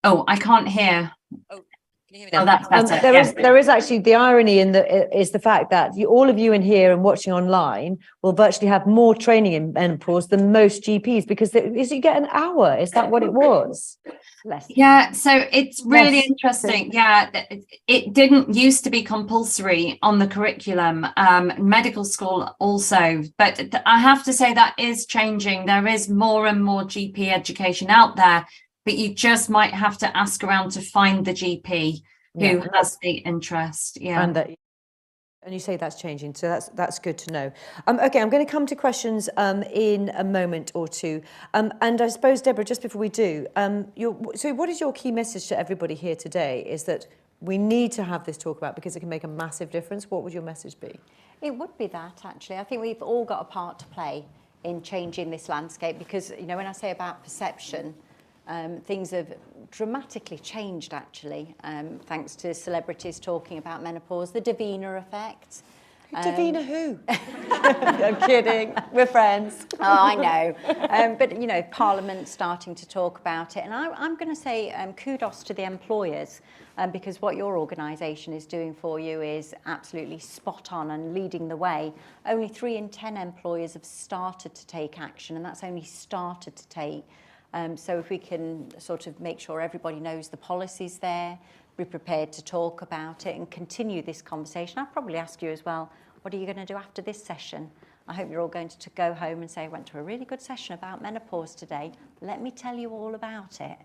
Oh, I can't hear. Oh, Oh, that's better. There is actually the irony is the fact that all of you in here and watching online will virtually have more training in menopause than most GPs because you get an hour. Is that what it was? Less. Yeah, so it's really interesting. Yeah, it didn't used to be compulsory on the curriculum, medical school also, but I have to say that is changing. There is more and more GP education out there, but you just might have to ask around to find the GP who has the interest. Yeah. And you say that's changing, so that's good to know. Okay, I'm going to come to questions in a moment or two. And I suppose, Deborah, just before we do, so what is your key message to everybody here today? Is that we need to have this talk about because it can make a massive difference. What would your message be? It would be that, actually. I think we've all got a part to play in changing this landscape because, you know, when I say about perception, things have dramatically changed, actually, thanks to celebrities talking about menopause, the Davina effect. Davina who? I'm kidding. We're friends. Oh, I know. But, you know, Parliament starting to talk about it. And I'm going to say kudos to the employers because what your organisation is doing for you is absolutely spot on and leading the way. Only 3 in 10 employers have started to take action, and that's only started to take. So if we can sort of make sure everybody knows the policies there, be prepared to talk about it and continue this conversation. I'll probably ask you as well, what are you going to do after this session? I hope you're all going to go home and say, I went to a really good session about menopause today. Let me tell you all about it.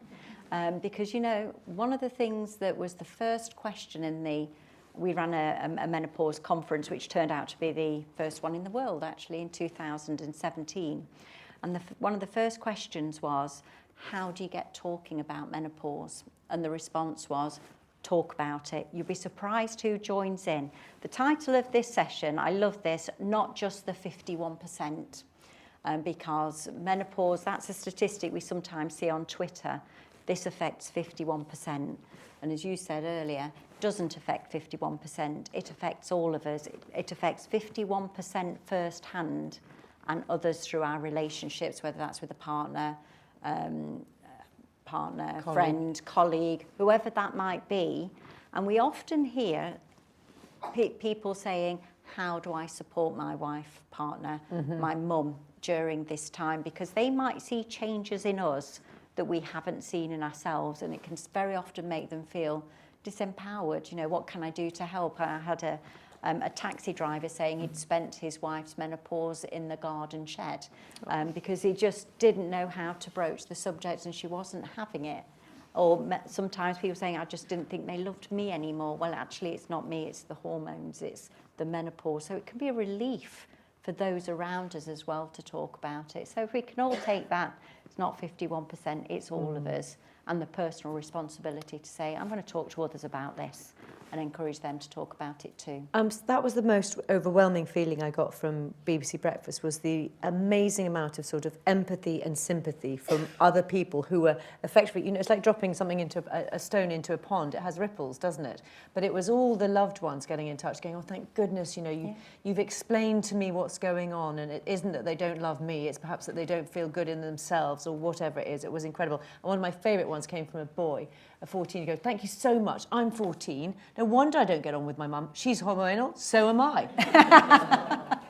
Because, you know, one of the things that was the first question we ran a menopause conference, which turned out to be the first one in the world, actually, in 2017. And one of the first questions was, how do you get talking about menopause? And the response was, talk about it. You'll be surprised who joins in. The title of this session, I love this, not just the 51%, because menopause, that's a statistic we sometimes see on Twitter. This affects 51%. And as you said earlier, doesn't affect 51%. It affects all of us. It affects 51% firsthand, and others through our relationships, whether that's with a partner, friend, colleague, whoever that might be. And we often hear people saying, how do I support my wife, partner, my mum during this time? Because they might see changes in us that we haven't seen in ourselves, and it can very often make them feel disempowered. You know, what can I do to help? I had a taxi driver saying he'd spent his wife's menopause in the garden shed because he just didn't know how to broach the subject and she wasn't having it. Or sometimes people saying, I just didn't think they loved me anymore. Well, actually, it's not me, it's the hormones, it's the menopause. So it can be a relief for those around us as well to talk about it. So if we can all take that, it's not 51%, it's all of us, and the personal responsibility to say, I'm going to talk to others about this and encourage them to talk about it too. That was the most overwhelming feeling I got from BBC Breakfast, was the amazing amount of sort of empathy and sympathy from other people who were effectively, you know, it's like dropping something into a stone into a pond. It has ripples, doesn't it? But it was all the loved ones getting in touch, going, oh, thank goodness, you know, you've explained to me what's going on, and it isn't that they don't love me, it's perhaps that they don't feel good in themselves or whatever it is. It was incredible. And one of my favourite ones came from a boy, a 14, who goes, thank you so much, I'm 14. No wonder I don't get on with my mum. She's hormonal, so am I.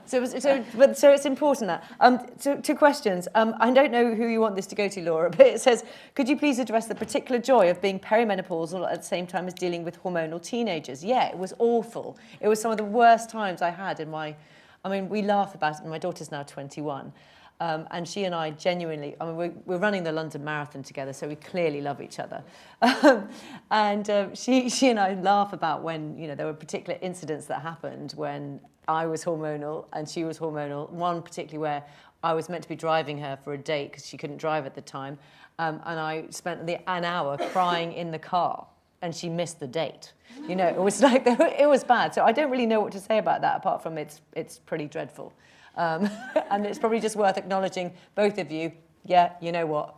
So it's important that. Two questions. I don't know who you want this to go to, Laura, but it says, could you please address the particular joy of being perimenopausal at the same time as dealing with hormonal teenagers? Yeah, it was awful. It was some of the worst times I had in my, I mean, we laugh about it, and my daughter's now 21. And she and I genuinely, I mean, we're running the London Marathon together, so we clearly love each other. She and I laugh about when, you know, there were particular incidents that happened when I was hormonal and she was hormonal. One particularly where I was meant to be driving her for a date because she couldn't drive at the time. And I spent an hour crying in the car, and she missed the date. You know, it was like, it was bad. So I don't really know what to say about that, apart from it's pretty dreadful. And it's probably just worth acknowledging, both of you, yeah, you know what,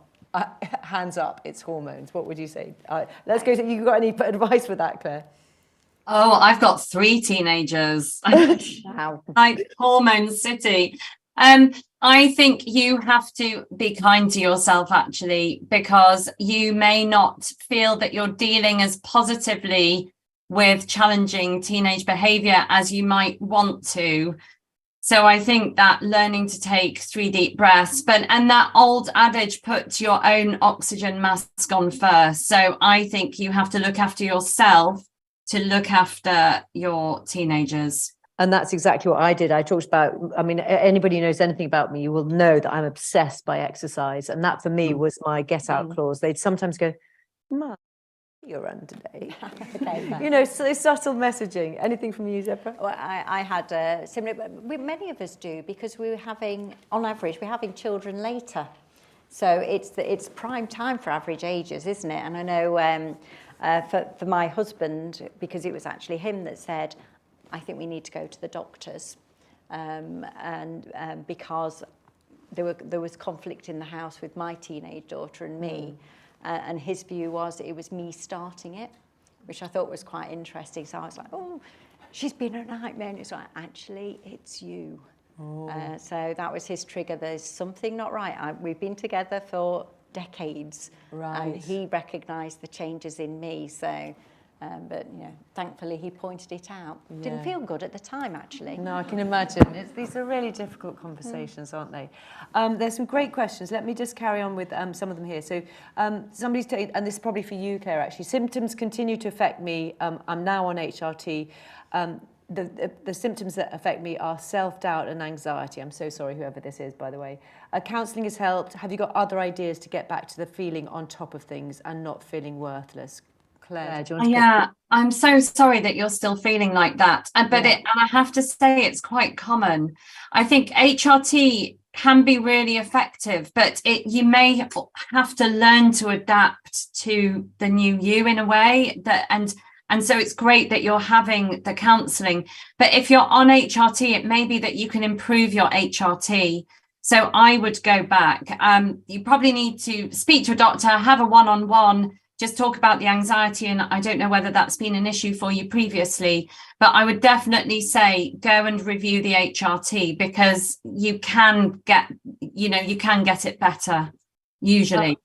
hands up, it's hormones. What would you say? Let's go, you got any advice for that, Claire? Oh, I've got 3 teenagers. Wow. Like hormone city. I think you have to be kind to yourself, actually, because you may not feel that you're dealing as positively with challenging teenage behavior as you might want to. So I think that learning to take 3 deep breaths, and that old adage, put your own oxygen mask on first. So I think you have to look after yourself to look after your teenagers. And that's exactly what I did. I talked about, I mean, anybody who knows anything about me, you will know that I'm obsessed by exercise. And that for me was my get out clause. They'd sometimes go, Mum, you're on today. You know, so subtle messaging. Anything from you, Zebra? Well, I had similar, many of us do, because we were having, on average, we're having children later. So it's prime time for average ages, isn't it? And I know for my husband, because it was actually him that said, I think we need to go to the doctors, because there was conflict in the house with my teenage daughter and me, and his view was it was me starting it, which I thought was quite interesting. So I was like, oh, she's been a nightmare. And it's like, actually, it's you. So that was his trigger. There's something not right. We've been together for decades, and he recognised the changes in me. So. But you know, thankfully he pointed it out. Didn't feel good at the time, actually. No, I can imagine. These are really difficult conversations, aren't they? There's some great questions. Let me just carry on with some of them here. So somebody's saying, and this is probably for you, Claire, actually, symptoms continue to affect me. I'm now on HRT. The symptoms that affect me are self-doubt and anxiety. I'm so sorry, whoever this is, by the way. Counselling has helped. Have you got other ideas to get back to the feeling on top of things and not feeling worthless? Claire, do you want to I'm so sorry that you're still feeling like that. And I have to say it's quite common. I think HRT can be really effective, but you may have to learn to adapt to the new you in a way and so it's great that you're having the counselling. But if you're on HRT, it may be that you can improve your HRT. So I would go back. You probably need to speak to a doctor, have a one-on-one, just talk about the anxiety, and I don't know whether that's been an issue for you previously, but I would definitely say go and review the HRT, because you can get it better, usually.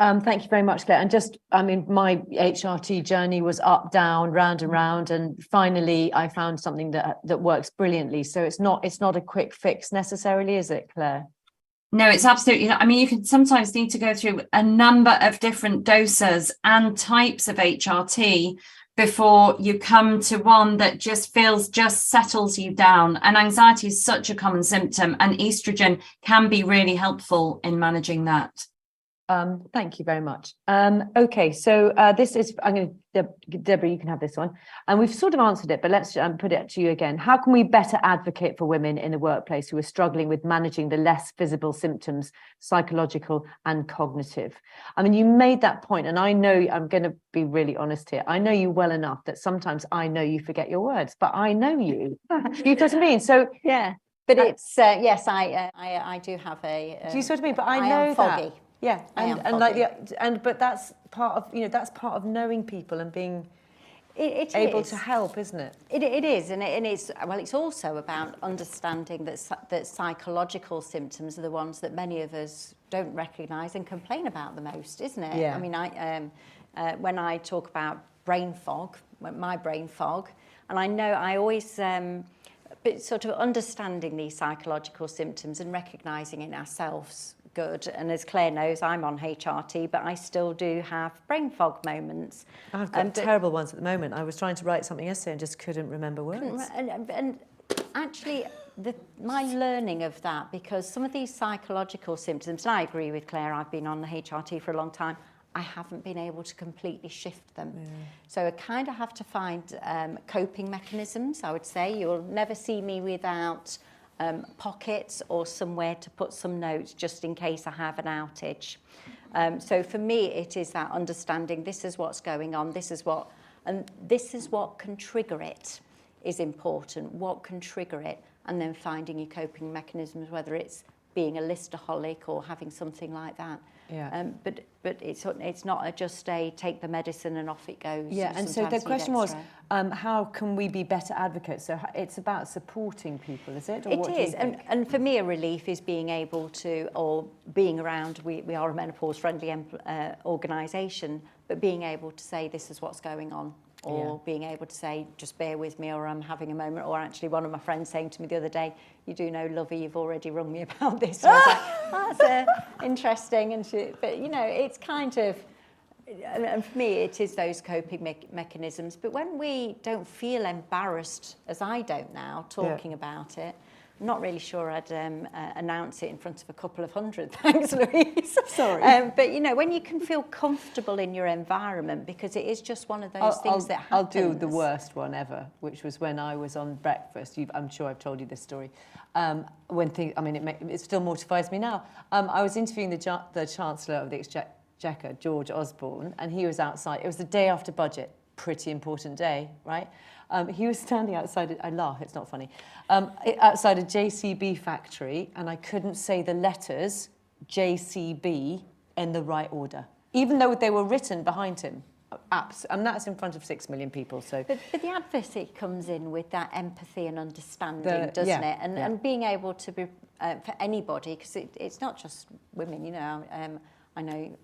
Thank you very much, Claire. And just, I mean, my HRT journey was up, down, round and round, and finally I found something that works brilliantly. So it's not a quick fix necessarily, is it, Claire? No, it's absolutely not. I mean, you can sometimes need to go through a number of different doses and types of HRT before you come to one that just settles you down. And anxiety is such a common symptom, and estrogen can be really helpful in managing that. Thank you very much. Okay, so this is, I'm going to, Deborah, you can have this one. And we've sort of answered it, but let's put it to you again. How can we better advocate for women in the workplace who are struggling with managing the less visible symptoms, psychological and cognitive? I mean, you made that point, and I know, I'm going to be really honest here, I know you well enough that sometimes I know you forget your words, but I know you. You know what I mean? So yeah, but it's, yes, I do have a... do you see what I mean? But I know foggy. That. Yeah, but that's part of knowing people and being able to help, isn't it? It is, and it's also about understanding that psychological symptoms are the ones that many of us don't recognise and complain about the most, isn't it? Yeah. I mean, when I talk about brain fog, my brain fog, and I know I always but sort of understanding these psychological symptoms and recognising in ourselves. Good. And as Claire knows, I'm on HRT, but I still do have brain fog moments. I've got terrible ones at the moment. I was trying to write something yesterday and just couldn't remember words. And actually, my learning of that, because some of these psychological symptoms, and I agree with Claire, I've been on the HRT for a long time, I haven't been able to completely shift them. Yeah. So I kind of have to find coping mechanisms, I would say. You'll never see me without... pockets or somewhere to put some notes just in case I have an outage. So for me, it is that understanding this is what's going on, this is what can trigger it is important, what can trigger it, and then finding your coping mechanisms, whether it's being a listaholic or having something like that. Yeah. But it's not just a take the medicine and off it goes. Yeah, and so the question was, how can we be better advocates? So it's about supporting people, is it? Or It what do you is, think? and for me a relief is being able to, or being around, we are a menopause friendly organisation, but being able to say this is what's going on, or being able to say just bear with me, or I'm having a moment, or actually one of my friends saying to me the other day, you do know, lovey, you've already rung me about this. And I was like, that's interesting, but you know, it's kind of, and for me it is those coping mechanisms. But when we don't feel embarrassed, as I don't now, talking about it, I'm not really sure I'd announce it in front of a couple of hundred. Thanks, Louise. Sorry. But you know, when you can feel comfortable in your environment, because it is just one of those things that happens. I'll do the worst one ever, which was when I was on breakfast. I'm sure I've told you this story. It still mortifies me now. I was interviewing the Chancellor of the Exchequer, George Osborne, and he was outside. It was the day after budget, pretty important day, right? He was standing outside, I laugh, it's not funny, outside a JCB factory, and I couldn't say the letters JCB in the right order, even though they were written behind him. And that's in front of 6 million people. So, but the advocacy comes in with that empathy and understanding, doesn't it? And being able to be, for anybody, because it's not just women, you know, I know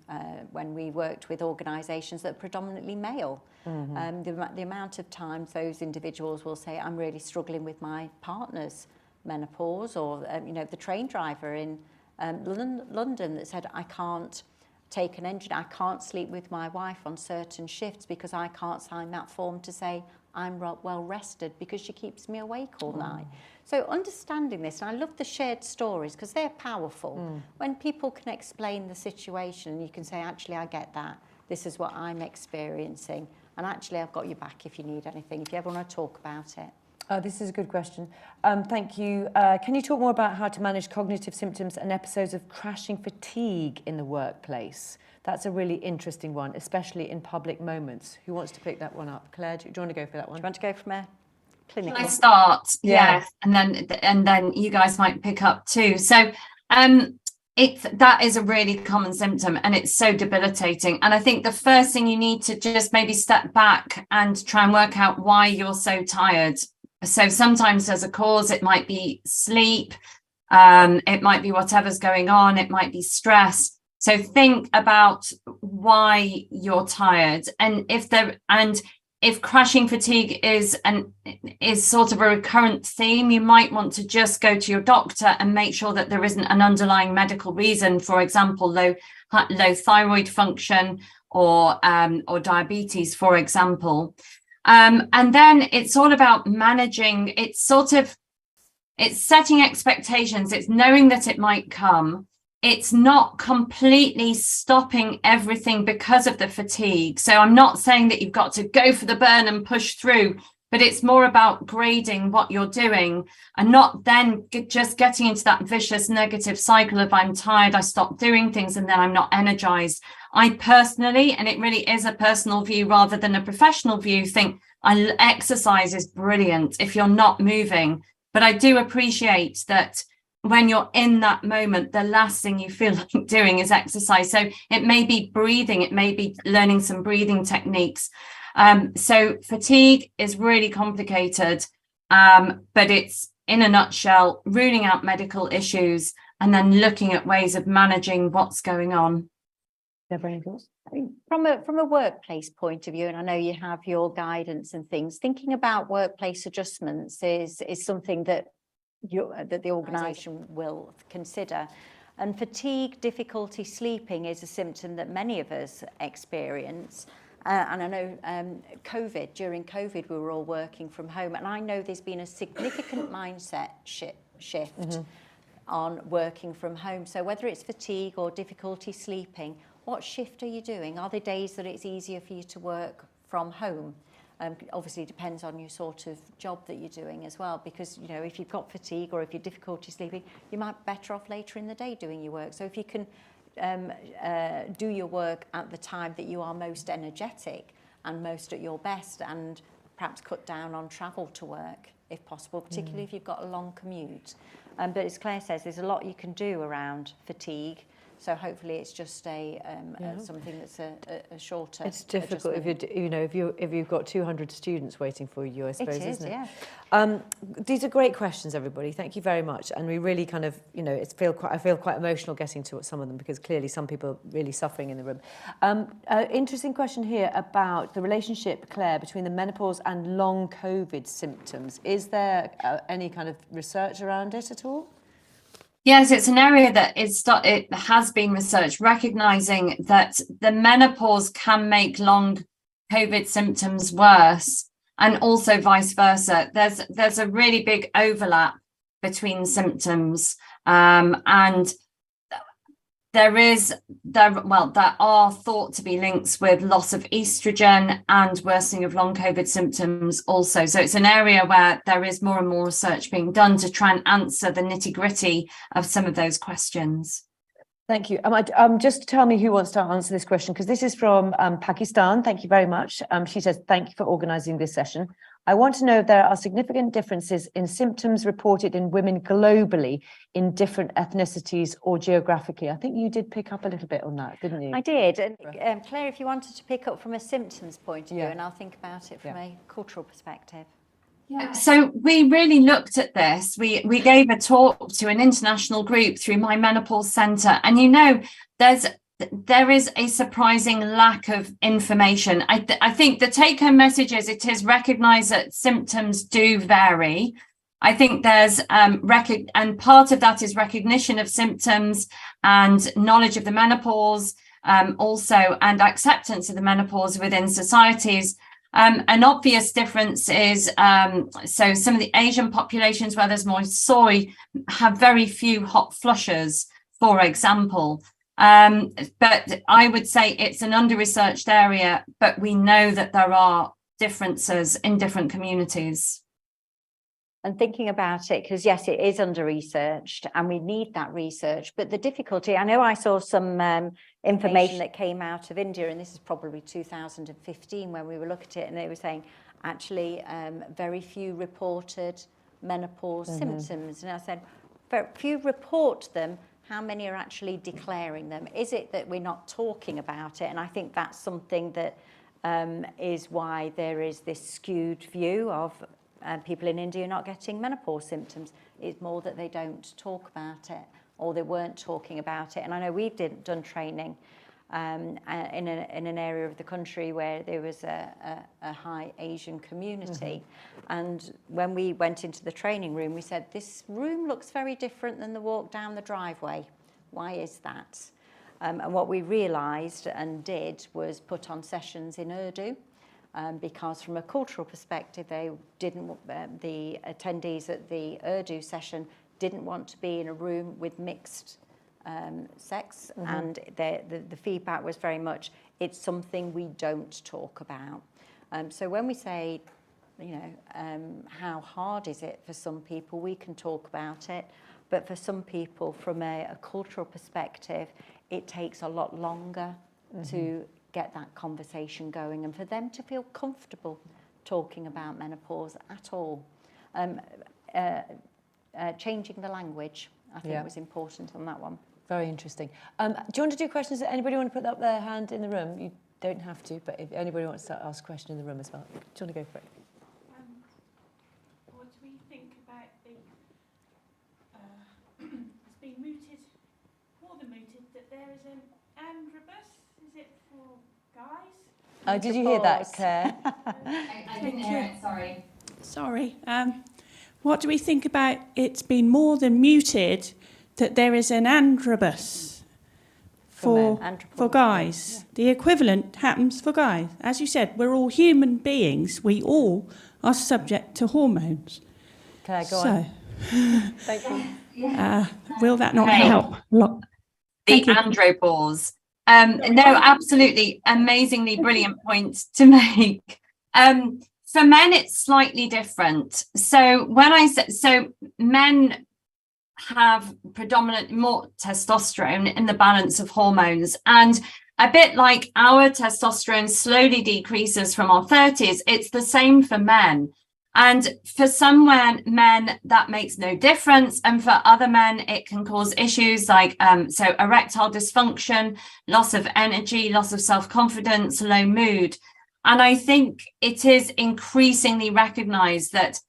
when we worked with organisations that are predominantly male, the amount of times those individuals will say, I'm really struggling with my partner's menopause, or you know, the train driver in London that said, I can't take an engine, I can't sleep with my wife on certain shifts because I can't sign that form to say I'm well rested because she keeps me awake all night. So understanding this, and I love the shared stories because they're powerful. When people can explain the situation and you can say, actually, I get that. This is what I'm experiencing. And actually, I've got your back if you need anything, if you ever want to talk about it. This is a good question. Thank you. Can you talk more about how to manage cognitive symptoms and episodes of crashing fatigue in the workplace? That's a really interesting one, especially in public moments. Who wants to pick that one up? Claire, do you want to go for that one? Do you want to go from a clinical? Can I start? Yes, and then you guys might pick up too. So that is a really common symptom, and it's so debilitating. And I think the first thing you need to just maybe step back and try and work out why you're so tired. So sometimes there's a cause. It might be sleep, it might be whatever's going on, it might be stress. So think about why you're tired, and if crashing fatigue is sort of a recurrent theme, you might want to just go to your doctor and make sure that there isn't an underlying medical reason, for example, low thyroid function or diabetes, for example. And then it's all about managing. It's setting expectations. It's knowing that it might come. It's not completely stopping everything because of the fatigue. So I'm not saying that you've got to go for the burn and push through, but it's more about grading what you're doing and not then just getting into that vicious negative cycle of I'm tired, I stop doing things, and then I'm not energized. I personally, and it really is a personal view rather than a professional view, think exercise is brilliant if you're not moving. But I do appreciate that when you're in that moment, the last thing you feel like doing is exercise. So it may be breathing, it may be learning some breathing techniques. So fatigue is really complicated, but it's, in a nutshell, ruling out medical issues and then looking at ways of managing what's going on. From a workplace point of view, and I know you have your guidance and things, thinking about workplace adjustments is something that the organisation will consider. And fatigue, difficulty sleeping is a symptom that many of us experience. And I know during COVID, we were all working from home. And I know there's been a significant mindset shift on working from home. So whether it's fatigue or difficulty sleeping, what shift are you doing? Are there days that it's easier for you to work from home? Obviously, it depends on your sort of job that you're doing as well, because, you know, if you've got fatigue or if you're difficulty sleeping, you might be better off later in the day doing your work. So if you can do your work at the time that you are most energetic and most at your best, and perhaps cut down on travel to work if possible, particularly if you've got a long commute. But as Claire says, there's a lot you can do around fatigue. So hopefully it's just something that's a shorter. It's difficult if you've got 200 students waiting for you, I suppose, isn't it? Yeah. These are great questions, everybody. Thank you very much. And we really kind of, I feel quite emotional getting to some of them, because clearly some people are really suffering in the room. Interesting question here about the relationship, Claire, between the menopause and long COVID symptoms. Is there any kind of research around it at all? Yes, it's an area that it has been researched, recognizing that the menopause can make long COVID symptoms worse, and also vice versa. There's a really big overlap between symptoms, and there are thought to be links with loss of estrogen and worsening of long COVID symptoms also. So it's an area where there is more and more research being done to try and answer the nitty-gritty of some of those questions. Thank you. Just tell me who wants to answer this question, because this is from Pakistan. Thank you very much. She says, thank you for organising this session. I want to know if there are significant differences in symptoms reported in women globally in different ethnicities or geographically. I think you did pick up a little bit on that, didn't you? I did. And Claire, if you wanted to pick up from a symptoms point of view, and I'll think about it from a cultural perspective. Yeah. So we really looked at this. We gave a talk to an international group through my menopause centre, and there is a surprising lack of information. I think the take-home message is it is recognised that symptoms do vary. I think there's and part of that is recognition of symptoms and knowledge of the menopause, also, and acceptance of the menopause within societies. An obvious difference is so some of the Asian populations where there's more soy have very few hot flushers, for example. But I would say it's an under-researched area, but we know that there are differences in different communities. And thinking about it, because yes, it is under-researched and we need that research. But the difficulty, I know I saw some information that came out of India, and this is probably 2015 when we were looking at it, and they were saying actually very few reported menopause symptoms. And I said, very few report them. How many are actually declaring them? Is it that we're not talking about it? And I think that's something that is why there is this skewed view of people in India not getting menopause symptoms. It's more that they don't talk about it, or they weren't talking about it. And I know we've done training in an area of the country where there was a high Asian community. And when we went into the training room, we said, this room looks very different than the walk down the driveway. Why is that? And what we realised and did was put on sessions in Urdu, because from a cultural perspective, they didn't. The attendees at the Urdu session didn't want to be in a room with mixed sex, and the feedback was very much, it's something we don't talk about. So when we say, how hard is it for some people, we can talk about it, but for some people, from a cultural perspective, it takes a lot longer to get that conversation going, and for them to feel comfortable talking about menopause at all. Changing the language, I think, was important on that one. Very interesting. Do you want to do questions? Anybody want to put up their hand in the room? You don't have to, but if anybody wants to ask a question in the room as well, do you want to go for it? What do we think about it's been mooted, more than mooted, that there is an androbus? Is it for guys? Oh, did you hear that, Claire? I didn't hear it, sorry. Sorry. What do we think about it's been more than muted that there is an androbus for guys? Yeah. The equivalent happens for guys. As you said, we're all human beings. We all are subject to hormones. Claire, go on. Thank you. Will that not help? The andropause. No, absolutely amazingly brilliant point to make. For men, it's slightly different. So when I say, so men have predominantly more testosterone in the balance of hormones, and a bit like our testosterone slowly decreases from our 30s, it's the same for men. And for some men, that makes no difference. And for other men, it can cause issues like so erectile dysfunction, loss of energy, loss of self-confidence, low mood. And I think it is increasingly recognized that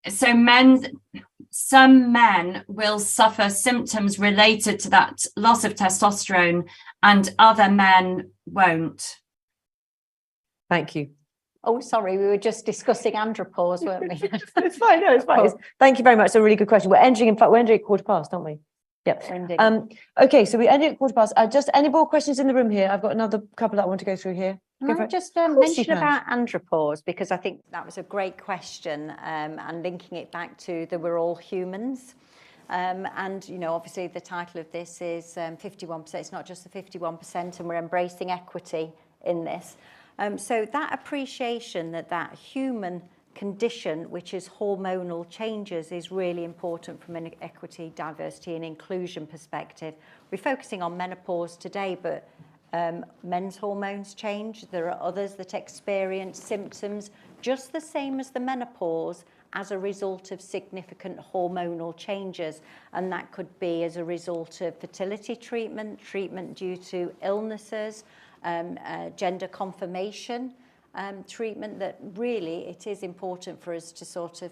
some men will suffer symptoms related to that loss of testosterone and other men won't. Thank you. Oh, sorry, we were just discussing andropause, weren't we? It's fine, no, it's fine. Thank you very much. It's a really good question. We're ending at 1:15, aren't we? Yep. Okay, so we ended at 1:15. Just any more questions in the room here? I've got another couple that I want to go through here. Can I just mention about andropause, because I think that was a great question, and linking it back to that we're all humans. And, you know, obviously the title of this is 51%. It's not just the 51%, and we're embracing equity in this. So that appreciation that human condition, which is hormonal changes, is really important from an equity, diversity and inclusion perspective. We're focusing on menopause today, but men's hormones change. There are others that experience symptoms just the same as the menopause as a result of significant hormonal changes. And that could be as a result of fertility treatment, treatment due to illnesses, gender confirmation treatment, that really it is important for us to sort of,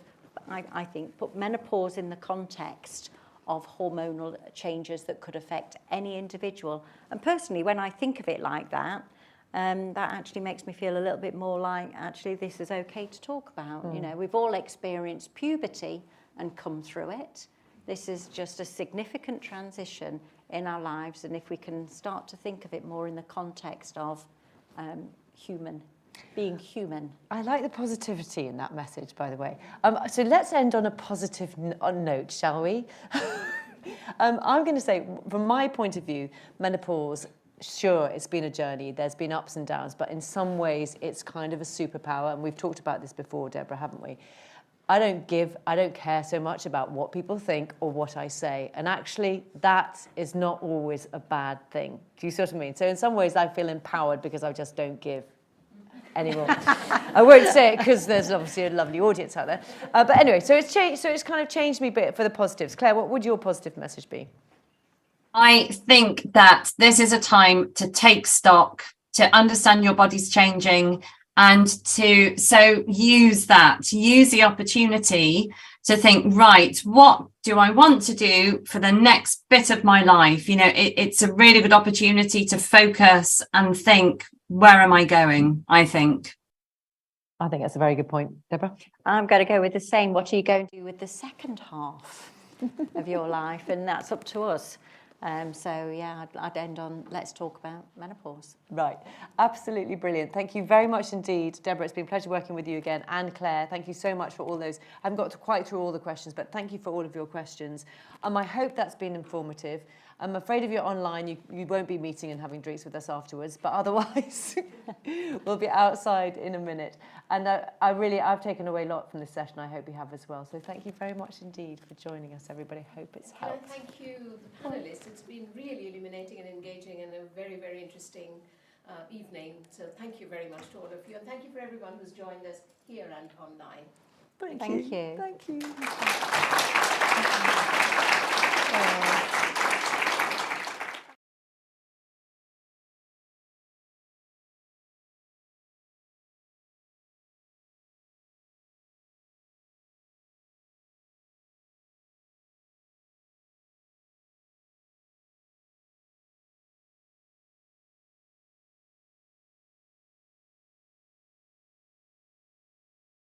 I think, put menopause in the context of hormonal changes that could affect any individual. And personally, when I think of it like that, that actually makes me feel a little bit more like, actually, this is okay to talk about. You know, we've all experienced puberty and come through it. This is just a significant transition in our lives, and if we can start to think of it more in the context of being human. I like the positivity in that message, by the way. So let's end on a positive note, shall we? I'm going to say, from my point of view, menopause, sure, it's been a journey. There's been ups and downs, but in some ways, it's kind of a superpower. And we've talked about this before, Deborah, haven't we? I don't care so much about what people think or what I say. And actually, that is not always a bad thing. Do you see what I mean? So in some ways, I feel empowered because I just don't give anymore. I won't say it because there's obviously a lovely audience out there. But anyway, so it's changed. So it's kind of changed me a bit for the positives. Claire, what would your positive message be? I think that this is a time to take stock, to understand your body's changing, and to use the opportunity to think, right, what do I want to do for the next bit of my life? You know, it's a really good opportunity to focus and think, where am I going, I think. I think that's a very good point. Deborah? I'm going to go with the same. What are you going to do with the second half of your life? And that's up to us. So, yeah, I'd end on, let's talk about menopause. Right. Absolutely brilliant. Thank you very much indeed, Deborah. It's been a pleasure working with you again. And Claire, thank you so much for all those. I haven't got to quite through all the questions, but thank you for all of your questions. I hope that's been informative. I'm afraid if you're online, you won't be meeting and having drinks with us afterwards, but otherwise we'll be outside in a minute. And I've taken away a lot from this session. I hope you have as well. So thank you very much indeed for joining us, everybody. Hope it's helped. Thank you, the panelists. It's been really illuminating and engaging and a very, very interesting evening. So thank you very much to all of you. And thank you for everyone who's joined us here and online. Thank you. Thank you.